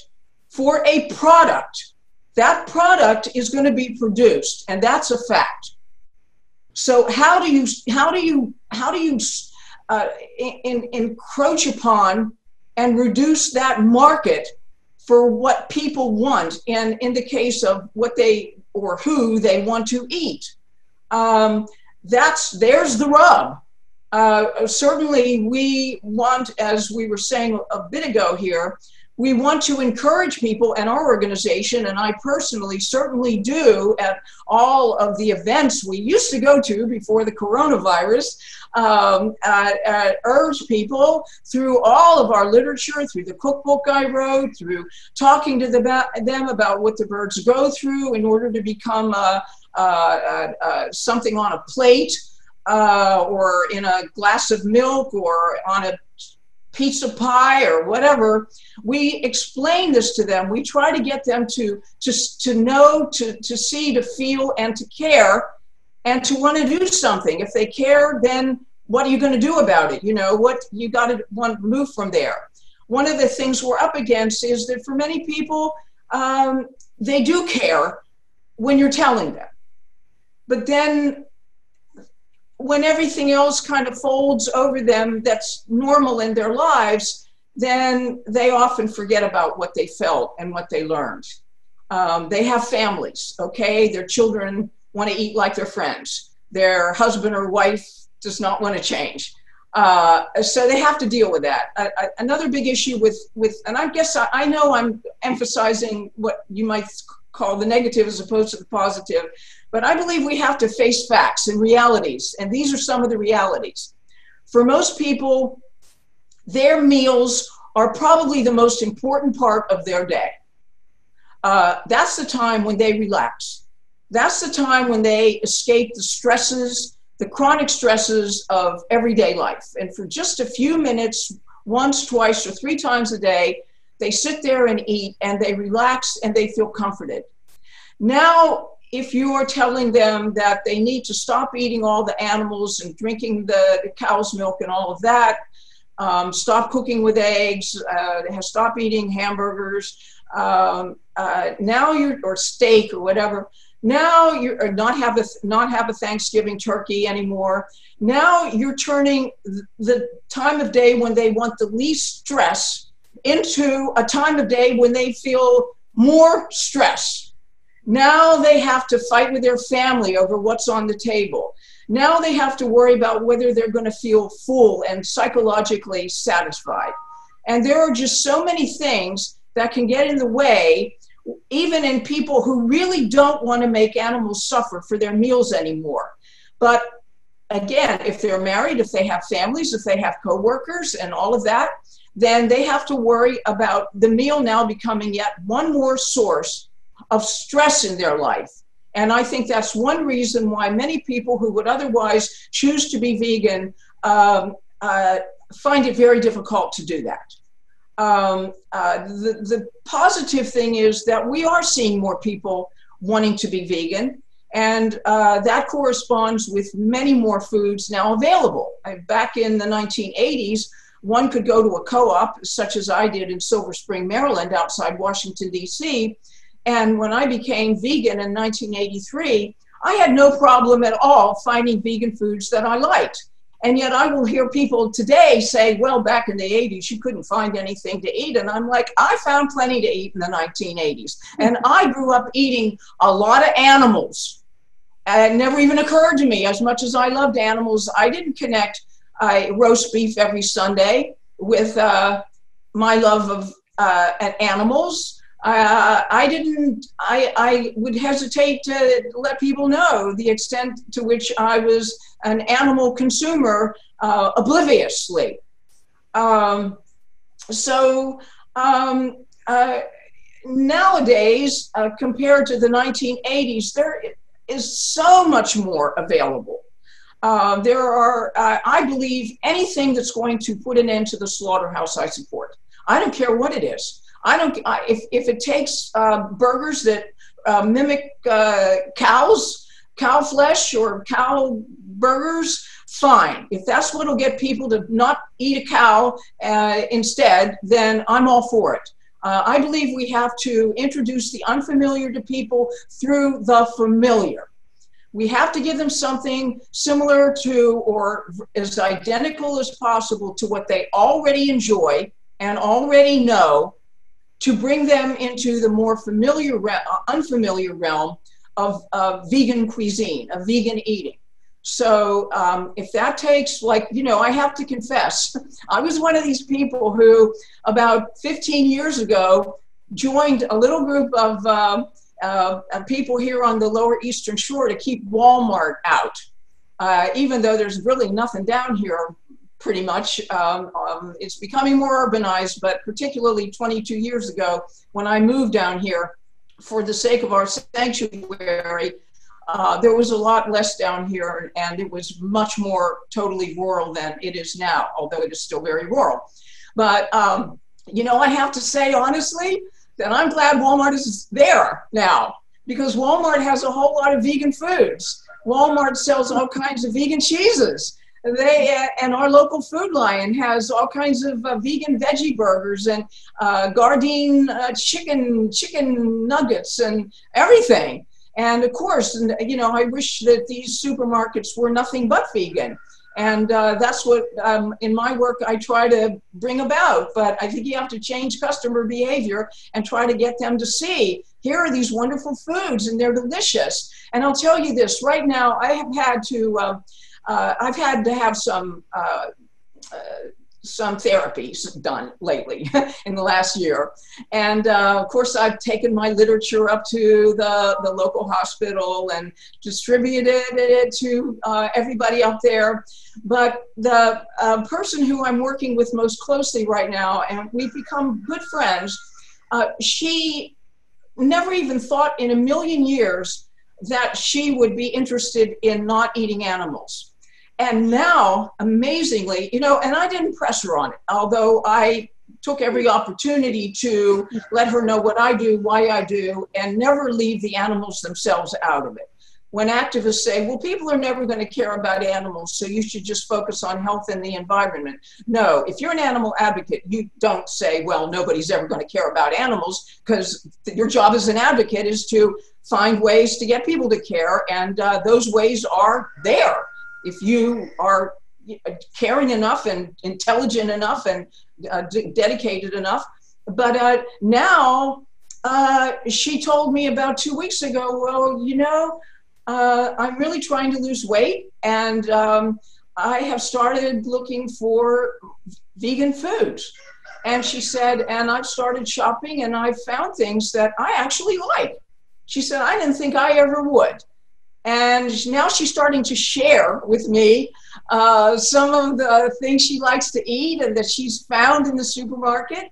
for a product, that product is going to be produced, and that's a fact. So how do you encroach upon and reduce that market for what people want, and in the case of what they or who they want to eat? There's the rub. Certainly we want, as we were saying a bit ago here, we want to encourage people, and our organization, and I personally certainly do at all of the events we used to go to before the coronavirus, urge people through all of our literature, through the cookbook I wrote, through talking to them about what the birds go through in order to become something on a plate or in a glass of milk or on a pizza pie or whatever, we explain this to them. We try to get them to know, to see, to feel, and to care, and to want to do something. If they care, then what are you going to do about it? You know, what you got to want to move from there. One of the things we're up against is that for many people, they do care when you're telling them. But then when everything else kind of folds over them that's normal in their lives, then they often forget about what they felt and what they learned. They have families, okay? Their children want to eat like their friends. Their husband or wife does not want to change. So they have to deal with that. Another big issue with, and I guess I know I'm emphasizing what you might call the negative as opposed to the positive, but I believe we have to face facts and realities, and these are some of the realities. For most people, their meals are probably the most important part of their day. That's the time when they relax. That's the time when they escape the stresses, the chronic stresses of everyday life. And for just a few minutes, once, twice, or 3 times a day, they sit there and eat, and they relax, and they feel comforted. Now, if you are telling them that they need to stop eating all the animals and drinking the cow's milk and all of that, stop cooking with eggs, stop eating hamburgers, now you're, or steak or whatever, now you're not have a Thanksgiving turkey anymore. Now you're turning the time of day when they want the least stress into a time of day when they feel more stress. Now they have to fight with their family over what's on the table. Now they have to worry about whether they're going to feel full and psychologically satisfied. And there are just so many things that can get in the way, even in people who really don't want to make animals suffer for their meals anymore. But again, if they're married, if they have families, if they have coworkers and all of that, then they have to worry about the meal now becoming yet one more source of stress in their life. And I think that's one reason why many people who would otherwise choose to be vegan find it very difficult to do that. The positive thing is that we are seeing more people wanting to be vegan, and that corresponds with many more foods now available. Back in the 1980s, one could go to a co-op, such as I did in Silver Spring, Maryland, outside Washington, D.C., and when I became vegan in 1983, I had no problem at all finding vegan foods that I liked. And yet I will hear people today say, well, back in the 80s, you couldn't find anything to eat. And I'm like, I found plenty to eat in the 1980s. And I grew up eating a lot of animals. It never even occurred to me, as much as I loved animals, I didn't connect roast beef every Sunday with my love of animals. I would hesitate to let people know the extent to which I was an animal consumer obliviously. Nowadays, compared to the 1980s, there is so much more available. There are, I believe, anything that's going to put an end to the slaughterhouse, I support. I don't care what it is. If it takes burgers that mimic cow flesh or cow burgers, fine. If that's what'll get people to not eat a cow instead, then I'm all for it. I believe we have to introduce the unfamiliar to people through the familiar. We have to give them something similar to or as identical as possible to what they already enjoy and already know, to bring them into the more unfamiliar realm of vegan cuisine, of vegan eating. So if that takes, I have to confess, I was one of these people who about 15 years ago joined a little group of people here on the Lower Eastern Shore to keep Walmart out, even though there's really nothing down here. Pretty much. It's becoming more urbanized, but particularly 22 years ago, when I moved down here for the sake of our sanctuary, there was a lot less down here, and it was much more totally rural than it is now, although it is still very rural. But, you know, I have to say honestly that I'm glad Walmart is there now, because Walmart has a whole lot of vegan foods. Walmart sells all kinds of vegan cheeses. And our local Food Lion has all kinds of vegan veggie burgers and Gardein chicken nuggets and everything. And of course, you know, I wish that these supermarkets were nothing but vegan. And that's what, in my work, I try to bring about. But I think you have to change customer behavior and try to get them to see, here are these wonderful foods and they're delicious. And I'll tell you this, right now, I've had to have some therapies done lately in the last year. And of course, I've taken my literature up to the local hospital and distributed it to everybody out there. But the person who I'm working with most closely right now, and we've become good friends, she never even thought in a million years that she would be interested in not eating animals. And now, amazingly, you know, and I didn't press her on it, although I took every opportunity to let her know what I do, why I do, and never leave the animals themselves out of it. When activists say, well, people are never going to care about animals, so you should just focus on health and the environment. No, if you're an animal advocate, you don't say, well, nobody's ever going to care about animals, because your job as an advocate is to find ways to get people to care, and those ways are there. If you are caring enough and intelligent enough and dedicated enough. But now she told me about 2 weeks ago, well, you know, I'm really trying to lose weight, and I have started looking for vegan foods. And she said, and I've started shopping and I've found things that I actually like. She said, I didn't think I ever would. And now she's starting to share with me some of the things she likes to eat and that she's found in the supermarket.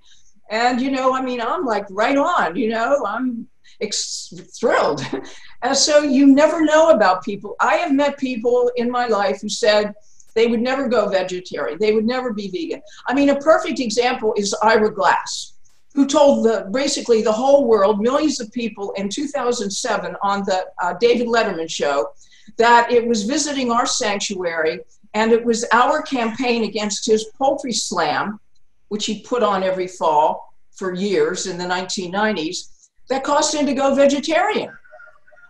And, you know, I mean, I'm like right on, you know, I'm thrilled. And so you never know about people. I have met people in my life who said they would never go vegetarian. They would never be vegan. I mean, a perfect example is Ira Glass, who told basically the whole world, millions of people in 2007 on the David Letterman show, that it was visiting our sanctuary and it was our campaign against his poultry slam, which he put on every fall for years in the 1990s, that caused him to go vegetarian.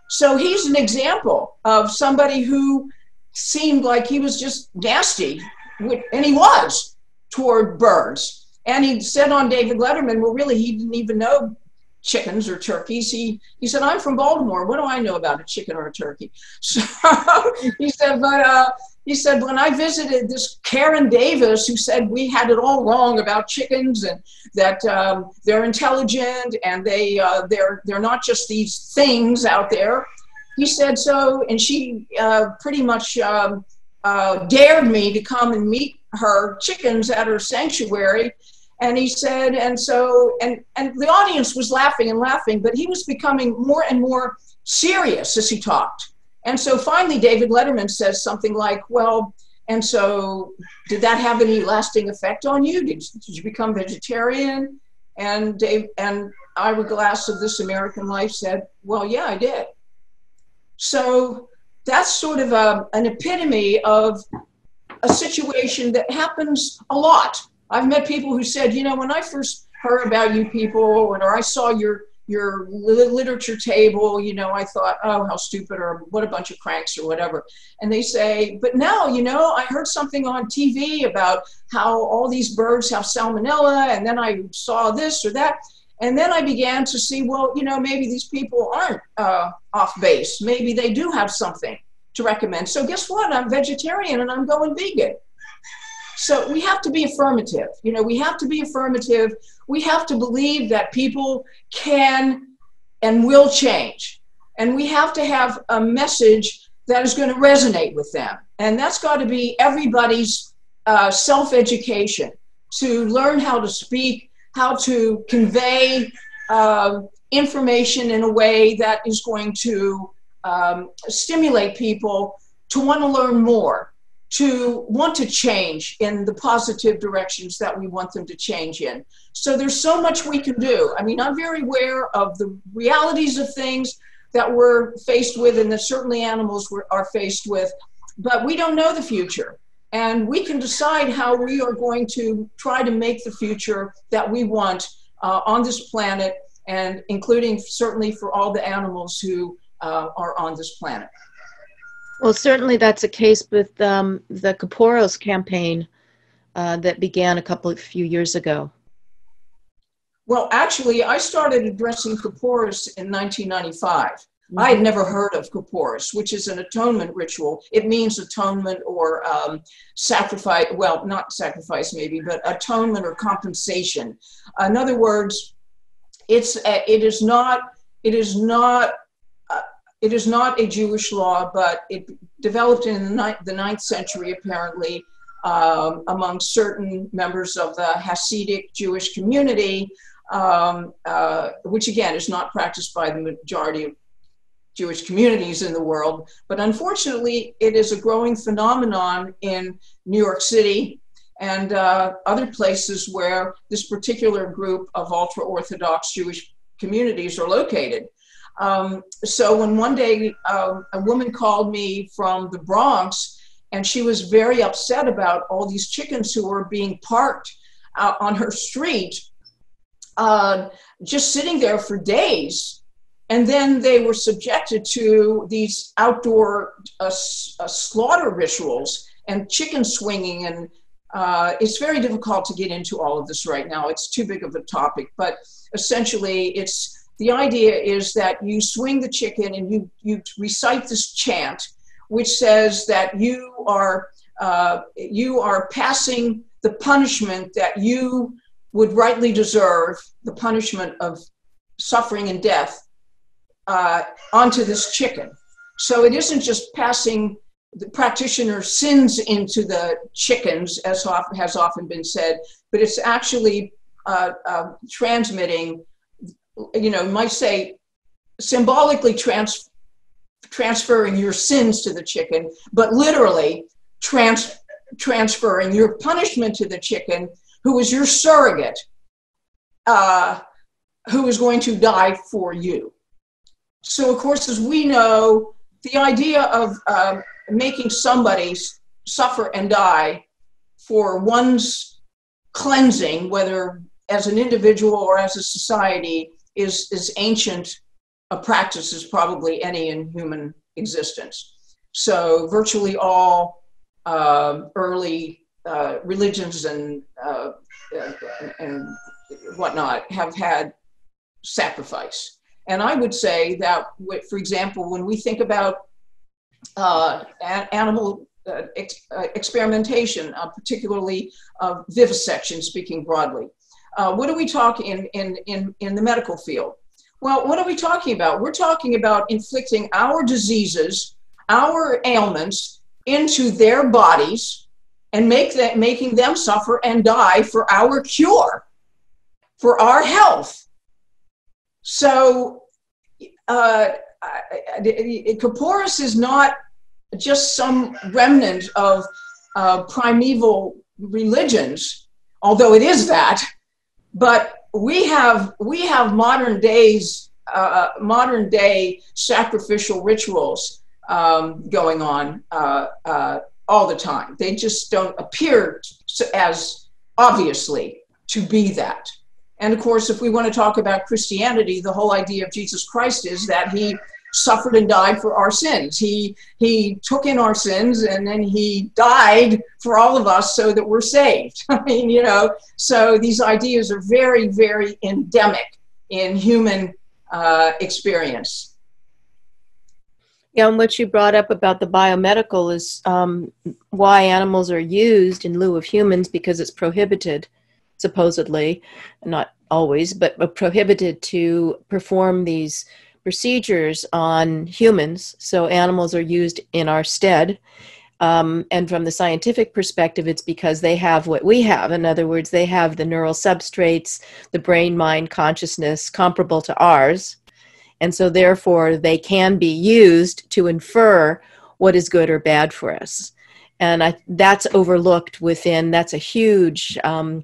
So he's an example of somebody who seemed like he was just nasty, and he was, toward birds. And he said on David Letterman, well, really, he didn't even know chickens or turkeys. He said, I'm from Baltimore. What do I know about a chicken or a turkey? So he said, when I visited this Karen Davis, who said we had it all wrong about chickens and that they're intelligent and they're not just these things out there. He said so, and she pretty much dared me to come and meet her chickens at her sanctuary. And he said, and the audience was laughing and laughing, but he was becoming more and more serious as he talked. And so finally, David Letterman says something like, well, and so did that have any lasting effect on you? Did you become vegetarian? And Ira Glass of This American Life said, well, yeah, I did. So that's sort of an epitome of a situation that happens a lot. I've met people who said, you know, when I first heard about you people, or I saw your literature table, you know, I thought, oh, how stupid, or what a bunch of cranks, or whatever. And they say, but now, you know, I heard something on TV about how all these birds have salmonella, and then I saw this or that. And then I began to see, well, you know, maybe these people aren't off base. Maybe they do have something to recommend. So guess what? I'm vegetarian and I'm going vegan. So we have to be affirmative. You know, we have to be affirmative. We have to believe that people can and will change. And we have to have a message that is going to resonate with them. And that's got to be everybody's self-education, to learn how to speak, how to convey information in a way that is going to stimulate people to want to learn more. to want to change in the positive directions that we want them to change in. So there's so much we can do. I mean, I'm very aware of the realities of things that we're faced with and that certainly animals are faced with, but we don't know the future. And we can decide how we are going to try to make the future that we want on this planet, and including certainly for all the animals who are on this planet. Well, certainly that's a case with the Kaporos campaign that began a few years ago. Well, actually, I started addressing Kaporos in 1995. Mm-hmm. I had never heard of Kaporos, which is an atonement ritual. It means atonement or sacrifice, well, not sacrifice maybe, but atonement or compensation. In other words, it is not a Jewish law, but it developed in the 9th century, apparently, among certain members of the Hasidic Jewish community, which again is not practiced by the majority of Jewish communities in the world. But unfortunately, it is a growing phenomenon in New York City and other places where this particular group of ultra-Orthodox Jewish communities are located. So when one day a woman called me from the Bronx, and she was very upset about all these chickens who were being parked on her street, just sitting there for days. And then they were subjected to these outdoor slaughter rituals and chicken swinging. And it's very difficult to get into all of this right now. It's too big of a topic. But essentially, the idea is that you swing the chicken and you recite this chant, which says that you are passing the punishment that you would rightly deserve, the punishment of suffering and death, onto this chicken. So it isn't just passing the practitioner's sins into the chickens, as has often been said, but it's actually transmitting, you might say, symbolically transferring your sins to the chicken, but literally transferring your punishment to the chicken, who is your surrogate, who is going to die for you. So, of course, as we know, the idea of making somebody suffer and die for one's cleansing, whether as an individual or as a society, is as ancient a practice as probably any in human existence. So virtually all early religions and whatnot have had sacrifice. And I would say that, for example, when we think about animal experimentation, particularly vivisection, speaking broadly, what are we talking in the medical field? Well, what are we talking about? We're talking about inflicting our diseases, our ailments into their bodies and making them suffer and die for our cure, for our health. So Kaporos is not just some remnant of primeval religions, although it is that, but we have modern day sacrificial rituals going on all the time. They just don't appear as obviously to be that. And of course, if we want to talk about Christianity, the whole idea of Jesus Christ is that he suffered and died for our sins. He took in our sins and then he died for all of us so that we're saved. I mean, so these ideas are very, very endemic in human experience. Yeah, and what you brought up about the biomedical is why animals are used in lieu of humans, because it's prohibited, supposedly, not always, but prohibited to perform these procedures on humans. So animals are used in our stead. And from the scientific perspective, it's because they have what we have. In other words, they have the neural substrates, the brain-mind consciousness comparable to ours. And so therefore, they can be used to infer what is good or bad for us. And that's overlooked within, that's a huge, I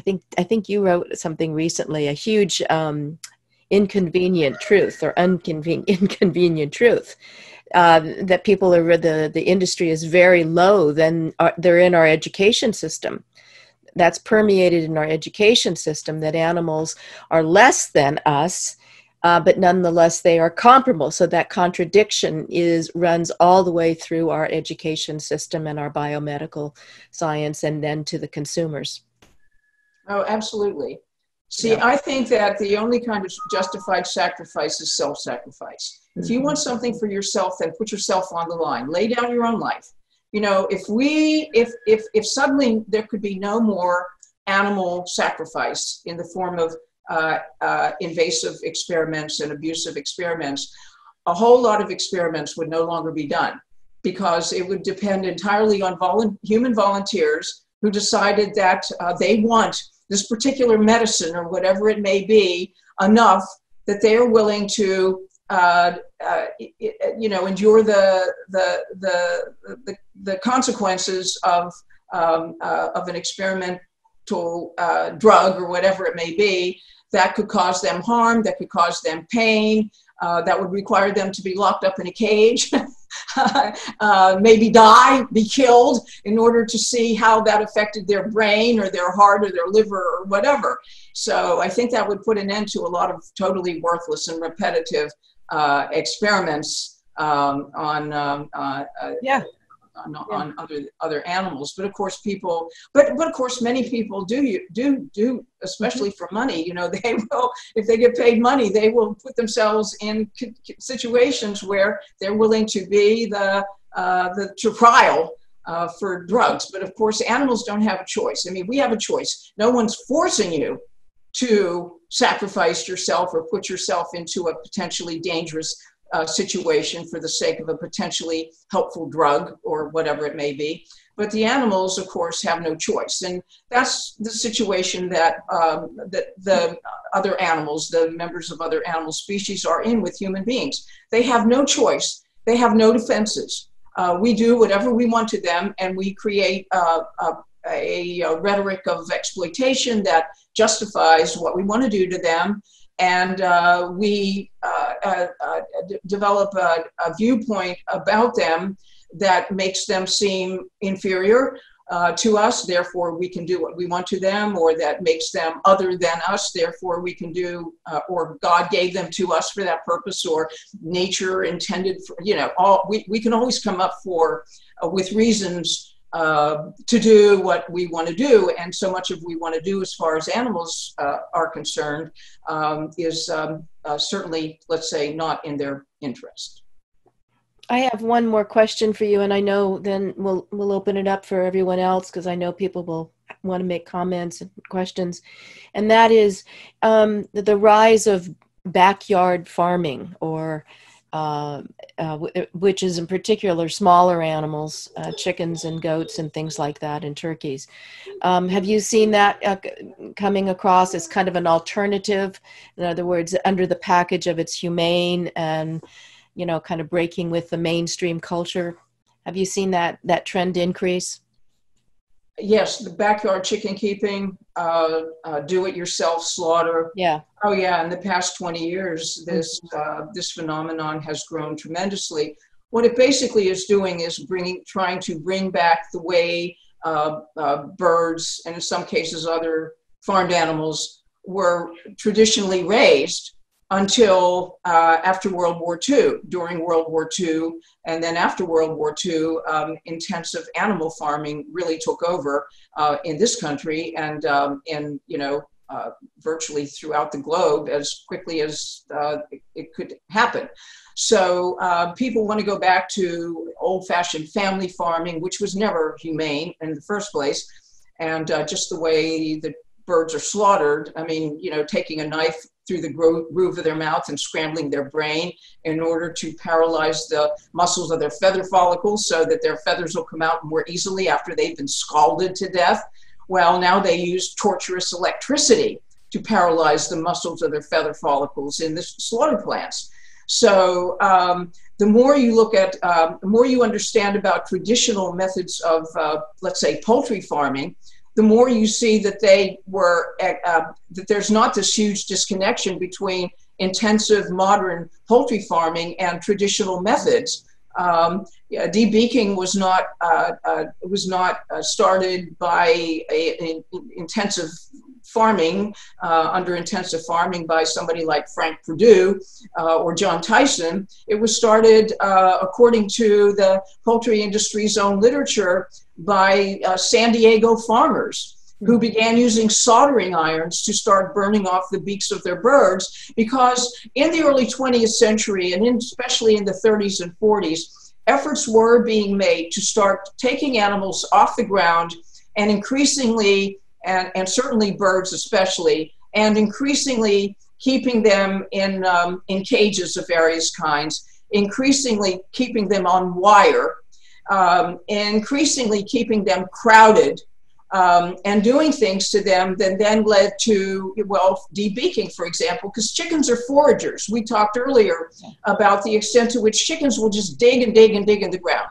think you wrote something recently, a huge inconvenient truth or inconvenient truth. That people are, the industry is very low, then they're in our education system. That's permeated in our education system, that animals are less than us, but nonetheless they are comparable. So that contradiction runs all the way through our education system and our biomedical science, and then to the consumers. Oh, absolutely. See, Yeah. I think that the only kind of justified sacrifice is self-sacrifice. If you want something for yourself, then put yourself on the line. Lay down your own life. You know, if suddenly there could be no more animal sacrifice in the form of invasive experiments and abusive experiments, a whole lot of experiments would no longer be done, because it would depend entirely on human volunteers who decided that they want this particular medicine or whatever it may be enough that they are willing to endure the consequences of an experimental drug or whatever it may be, that could cause them harm, that could cause them pain, that would require them to be locked up in a cage, maybe die, be killed, in order to see how that affected their brain or their heart or their liver or whatever. So I think that would put an end to a lot of totally worthless and repetitive experiments on other animals. But of course people, but of course many people do, especially for money. You know, they will, if they get paid money, they will put themselves in situations where they're willing to be the trial for drugs. But of course animals don't have a choice. I mean, we have a choice. No one's forcing you to sacrifice yourself or put yourself into a potentially dangerous situation for the sake of a potentially helpful drug or whatever it may be. But the animals, of course, have no choice. And that's the situation that the other animals, the members of other animal species, are in with human beings. They have no choice. They have no defenses. We do whatever we want to them, and we create a rhetoric of exploitation that justifies what we want to do to them. And we develop a viewpoint about them that makes them seem inferior to us, therefore we can do what we want to them, or that makes them other than us, therefore we can do, or God gave them to us for that purpose, or nature intended for, you know, we can always come up with reasons to do what we want to do. And so much of what we want to do as far as animals are concerned is certainly, let's say, not in their interest. I have one more question for you, and I know then we'll open it up for everyone else, because I know people will want to make comments and questions. And that is the rise of backyard farming, or which is in particular smaller animals, chickens and goats and things like that, and turkeys. Have you seen that coming across as kind of an alternative? In other words, under the package of it's humane and, you know, kind of breaking with the mainstream culture. Have you seen that trend increase? Yes, the backyard chicken keeping, do-it-yourself slaughter. Yeah. Oh yeah, in the past 20 years, this phenomenon has grown tremendously. What it basically is doing is trying to bring back the way birds, and in some cases other farmed animals, were traditionally raised until after World War II. During World War II and then after World War II, intensive animal farming really took over in this country and in, you know, virtually throughout the globe as quickly as it could happen. So people want to go back to old-fashioned family farming, which was never humane in the first place, and just the way the birds are slaughtered. I mean, you know, taking a knife through the groove of their mouth and scrambling their brain in order to paralyze the muscles of their feather follicles so that their feathers will come out more easily after they've been scalded to death. Well, now they use torturous electricity to paralyze the muscles of their feather follicles in the slaughter plants. So the more you look at, the more you understand about traditional methods of, let's say, poultry farming, the more you see that that there's not this huge disconnection between intensive modern poultry farming and traditional methods. Debeaking was not started by intensive farming, under intensive farming by somebody like Frank Perdue or John Tyson. It was started, according to the poultry industry's own literature, by San Diego farmers who began using soldering irons to start burning off the beaks of their birds, because in the early 20th century, and especially in the 30s and 40s, efforts were being made to start taking animals off the ground and increasingly, and certainly birds especially, and increasingly keeping them in cages of various kinds, increasingly keeping them on wire, increasingly keeping them crowded, and doing things to them that then led to, well, debeaking, for example, because chickens are foragers. We talked earlier about the extent to which chickens will just dig and dig and dig in the ground.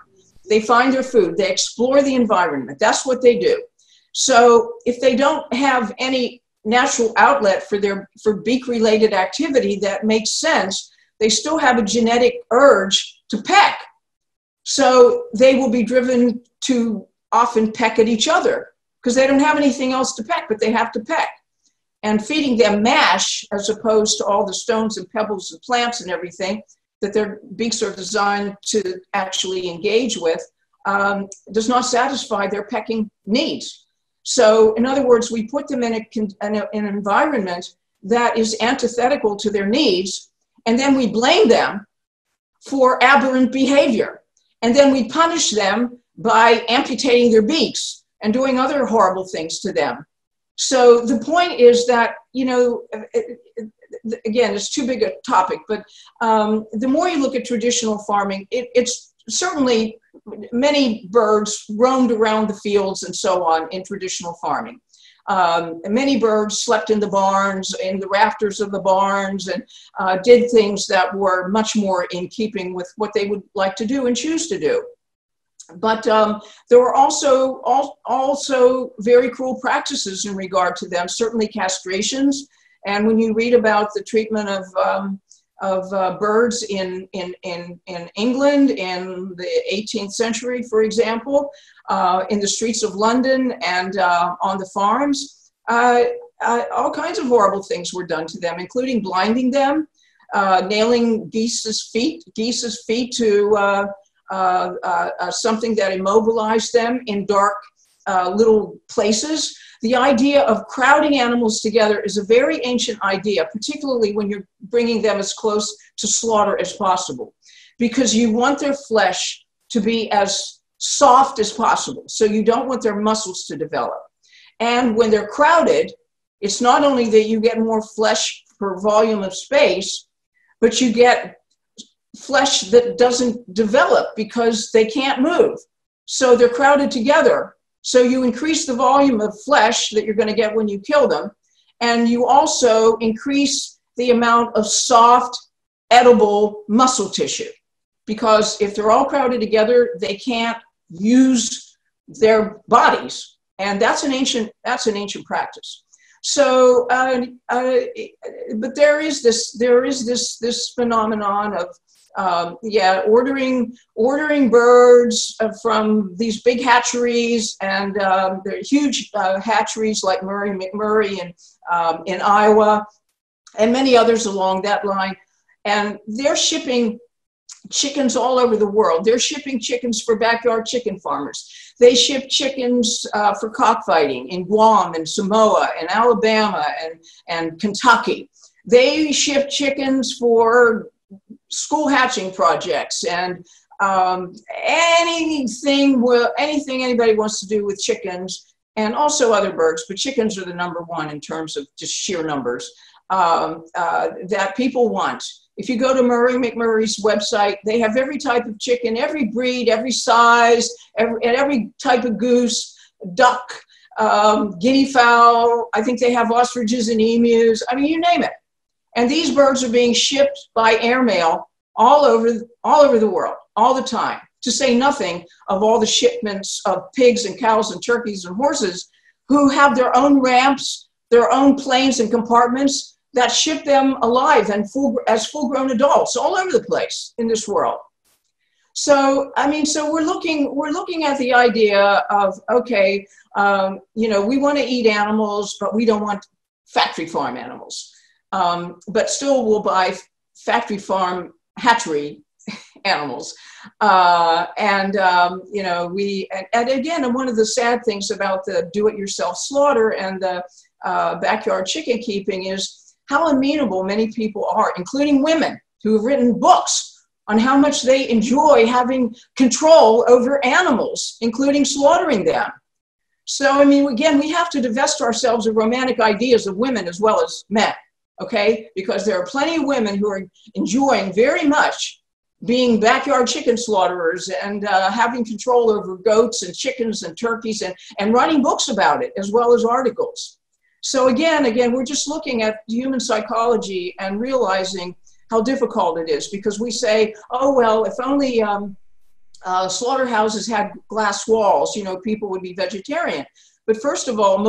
They find their food, they explore the environment. That's what they do. So if they don't have any natural outlet for beak-related activity that makes sense, they still have a genetic urge to peck. So they will be driven to often peck at each other because they don't have anything else to peck, but they have to peck. And feeding them mash, as opposed to all the stones and pebbles and plants and everything that their beaks are designed to actually engage with, does not satisfy their pecking needs. So in other words, we put them in an environment that is antithetical to their needs, and then we blame them for aberrant behavior. And then we punish them by amputating their beaks and doing other horrible things to them. So the point is that, you know, again, it's too big a topic, but the more you look at traditional farming, it's certainly many birds roamed around the fields and so on in traditional farming. Many birds slept in the barns, in the rafters of the barns, and did things that were much more in keeping with what they would like to do and choose to do. But there were also very cruel practices in regard to them, certainly castrations. And when you read about the treatment of birds in England in the 18th century, for example, in the streets of London and on the farms, all kinds of horrible things were done to them, including blinding them, nailing geese's feet to something that immobilized them in dark little places. The idea of crowding animals together is a very ancient idea, particularly when you're bringing them as close to slaughter as possible, because you want their flesh to be as soft as possible. So you don't want their muscles to develop. And when they're crowded, it's not only that you get more flesh per volume of space, but you get flesh that doesn't develop because they can't move. So they're crowded together. So you increase the volume of flesh that you're going to get when you kill them. And you also increase the amount of soft, edible muscle tissue. Because if they're all crowded together, they can't use their bodies. And that's an ancient practice. So, but there is this phenomenon of ordering birds from these big hatcheries, and there are huge hatcheries like Murray McMurray in Iowa, and many others along that line. And they're shipping chickens all over the world. They're shipping chickens for backyard chicken farmers. They ship chickens for cockfighting in Guam and Samoa and Alabama and Kentucky. They ship chickens for school hatching projects and anything anybody wants to do with chickens, and also other birds, but chickens are the number one in terms of just sheer numbers that people want. If you go to Murray McMurray's website, they have every type of chicken, every breed, every size, every type of goose, duck, guinea fowl. I think they have ostriches and emus. I mean, you name it. And these birds are being shipped by airmail all over the world, all the time, to say nothing of all the shipments of pigs and cows and turkeys and horses who have their own ramps, their own planes and compartments that ship them alive and as full-grown adults all over the place in this world. So, I mean, so we're looking at the idea of, okay, you know, we want to eat animals, but we don't want factory farm animals. But still we'll buy factory farm hatchery animals. You know, and again, one of the sad things about the do-it-yourself slaughter and the backyard chicken keeping is how amenable many people are, including women who have written books on how much they enjoy having control over animals, including slaughtering them. So, I mean, again, we have to divest ourselves of romantic ideas of women as well as men, okay? Because there are plenty of women who are enjoying very much being backyard chicken slaughterers and having control over goats and chickens and turkeys and writing books about it as well as articles. So again, we're just looking at human psychology and realizing how difficult it is, because we say, oh, well, if only slaughterhouses had glass walls, you know, people would be vegetarian. But first of all,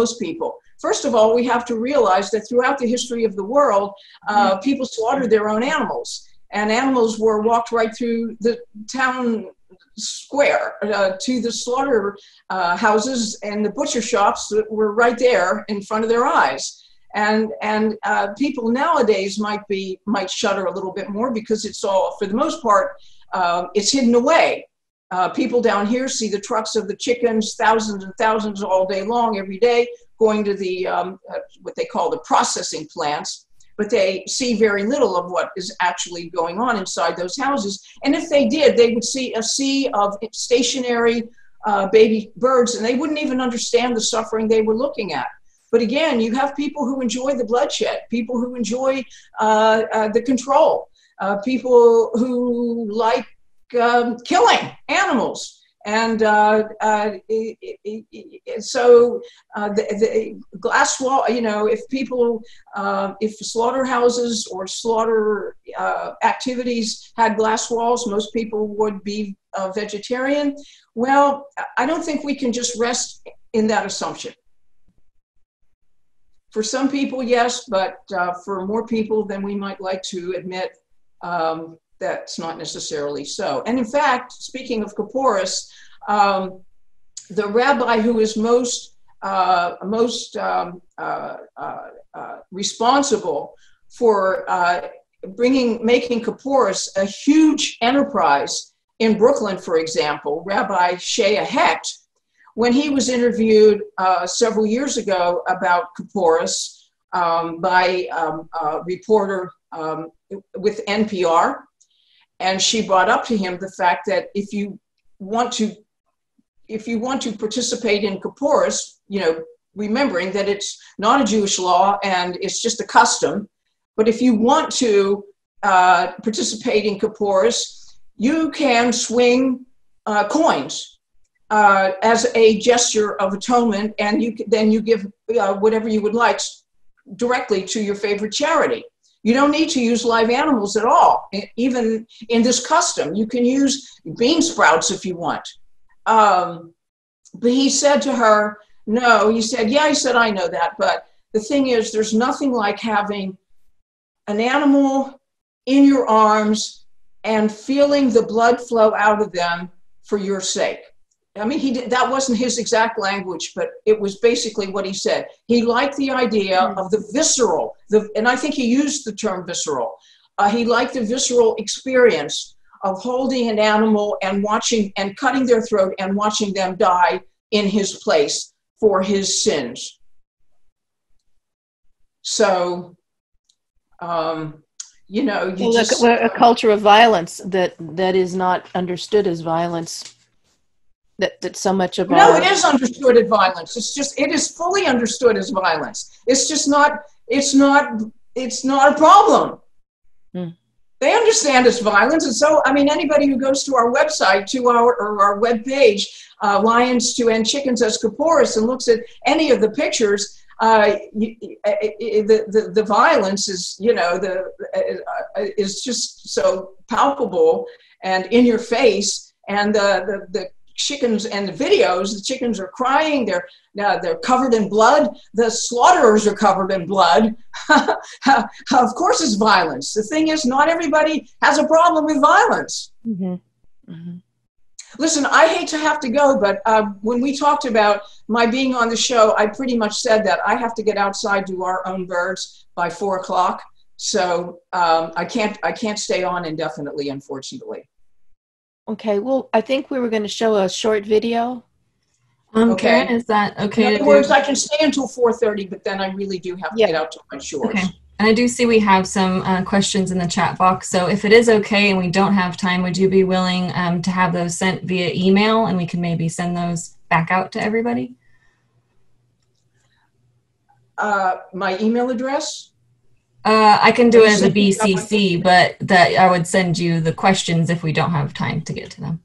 we have to realize that throughout the history of the world, people slaughtered their own animals, and animals were walked right through the town square to the slaughter houses, and the butcher shops that were right there in front of their eyes. And people nowadays might shudder a little bit more because it's all, for the most part, it's hidden away. People down here see the trucks of the chickens, thousands and thousands all day long, every day, going to the what they call the processing plants, but they see very little of what is actually going on inside those houses. And if they did, they would see a sea of stationary baby birds, and they wouldn't even understand the suffering they were looking at. But again, you have people who enjoy the bloodshed, people who enjoy the control, people who like killing animals. And so the glass wall, you know, if people, if slaughterhouses or slaughter activities had glass walls, most people would be vegetarian. Well, I don't think we can just rest in that assumption. For some people, yes, but for more people than we might like to admit, that's not necessarily so. And in fact, speaking of Kaporis, the rabbi who is most responsible for making Kaporis a huge enterprise in Brooklyn, for example, Rabbi Shea Hecht, when he was interviewed several years ago about Kaporis by a reporter with NPR, and she brought up to him the fact that if you want to participate in Kaporis, you know, remembering that it's not a Jewish law and it's just a custom, but if you want to participate in Kaporis, you can swing coins as a gesture of atonement, and then you give whatever you would like directly to your favorite charity. You don't need to use live animals at all, even in this custom. You can use bean sprouts if you want. But he said to her, no, he said, yeah, he said, I know that, but the thing is, there's nothing like having an animal in your arms and feeling the blood flow out of them for your sake. I mean, that wasn't his exact language, but it was basically what he said. He liked the idea of the visceral, and I think he used the term visceral. He liked the visceral experience of holding an animal and watching and cutting their throat and watching them die in his place for his sins. So, you know, a culture of violence that is not understood as violence. That so much of no, it is understood as violence. It is fully understood as violence. It's just not. It's not a problem. They understand it's violence, and so I mean, anybody who goes to our website, to our web page, Lions to End Chickens as Kaporis, and looks at any of the pictures, the violence is, you know, is just so palpable and in your face. And the chickens and the videos, the chickens are crying, they're covered in blood, the slaughterers are covered in blood. Of course it's violence. The thing is, not everybody has a problem with violence. Mm-hmm. Mm-hmm. Listen, I hate to have to go, but when we talked about my being on the show, I pretty much said that I have to get outside to our own birds by 4 o'clock. So I can't stay on indefinitely, unfortunately. Okay, well, I think we were going to show a short video. Okay. Karen, is that okay? In other words, I can stay until 4:30, but then I really do have to get out to my chores. Okay. And I do see we have some questions in the chat box. So if it is okay and we don't have time, would you be willing to have those sent via email, and we can maybe send those back out to everybody? My email address? I can do it as a BCC, but that I would send you the questions if we don't have time to get to them.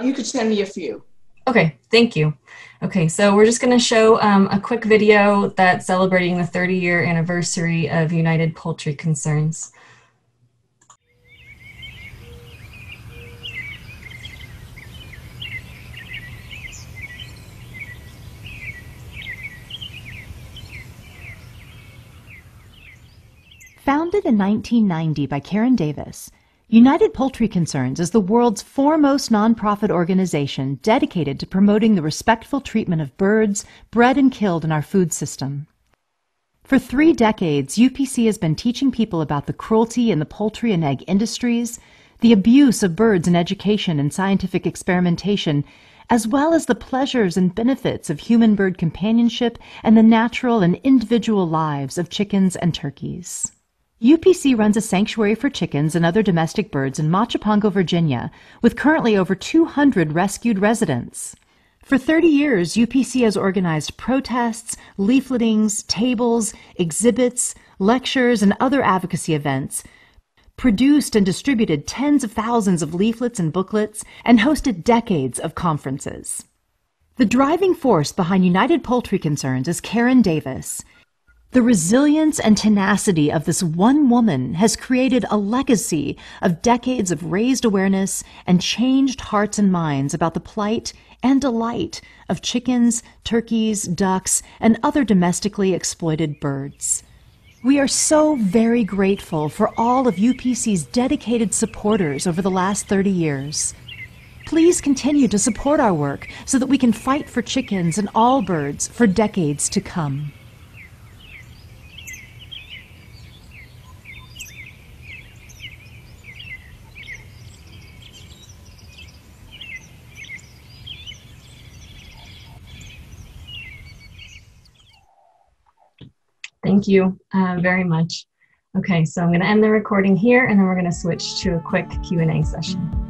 You could send me a few. Okay, thank you. Okay, so we're just going to show a quick video that's celebrating the 30-year anniversary of United Poultry Concerns. Founded in 1990 by Karen Davis, United Poultry Concerns is the world's foremost nonprofit organization dedicated to promoting the respectful treatment of birds bred and killed in our food system. For 3 decades, UPC has been teaching people about the cruelty in the poultry and egg industries, the abuse of birds in education and scientific experimentation, as well as the pleasures and benefits of human-bird companionship and the natural and individual lives of chickens and turkeys. UPC runs a sanctuary for chickens and other domestic birds in Machapongo, Virginia, with currently over 200 rescued residents. For 30 years, UPC has organized protests, leafletings, tables, exhibits, lectures, and other advocacy events, produced and distributed tens of thousands of leaflets and booklets, and hosted decades of conferences. The driving force behind United Poultry Concerns is Karen Davis. The resilience and tenacity of this one woman has created a legacy of decades of raised awareness and changed hearts and minds about the plight and delight of chickens, turkeys, ducks, and other domestically exploited birds. We are so very grateful for all of UPC's dedicated supporters over the last 30 years. Please continue to support our work so that we can fight for chickens and all birds for decades to come. Thank you very much. Okay, so I'm going to end the recording here, and then we're going to switch to a quick Q&A session.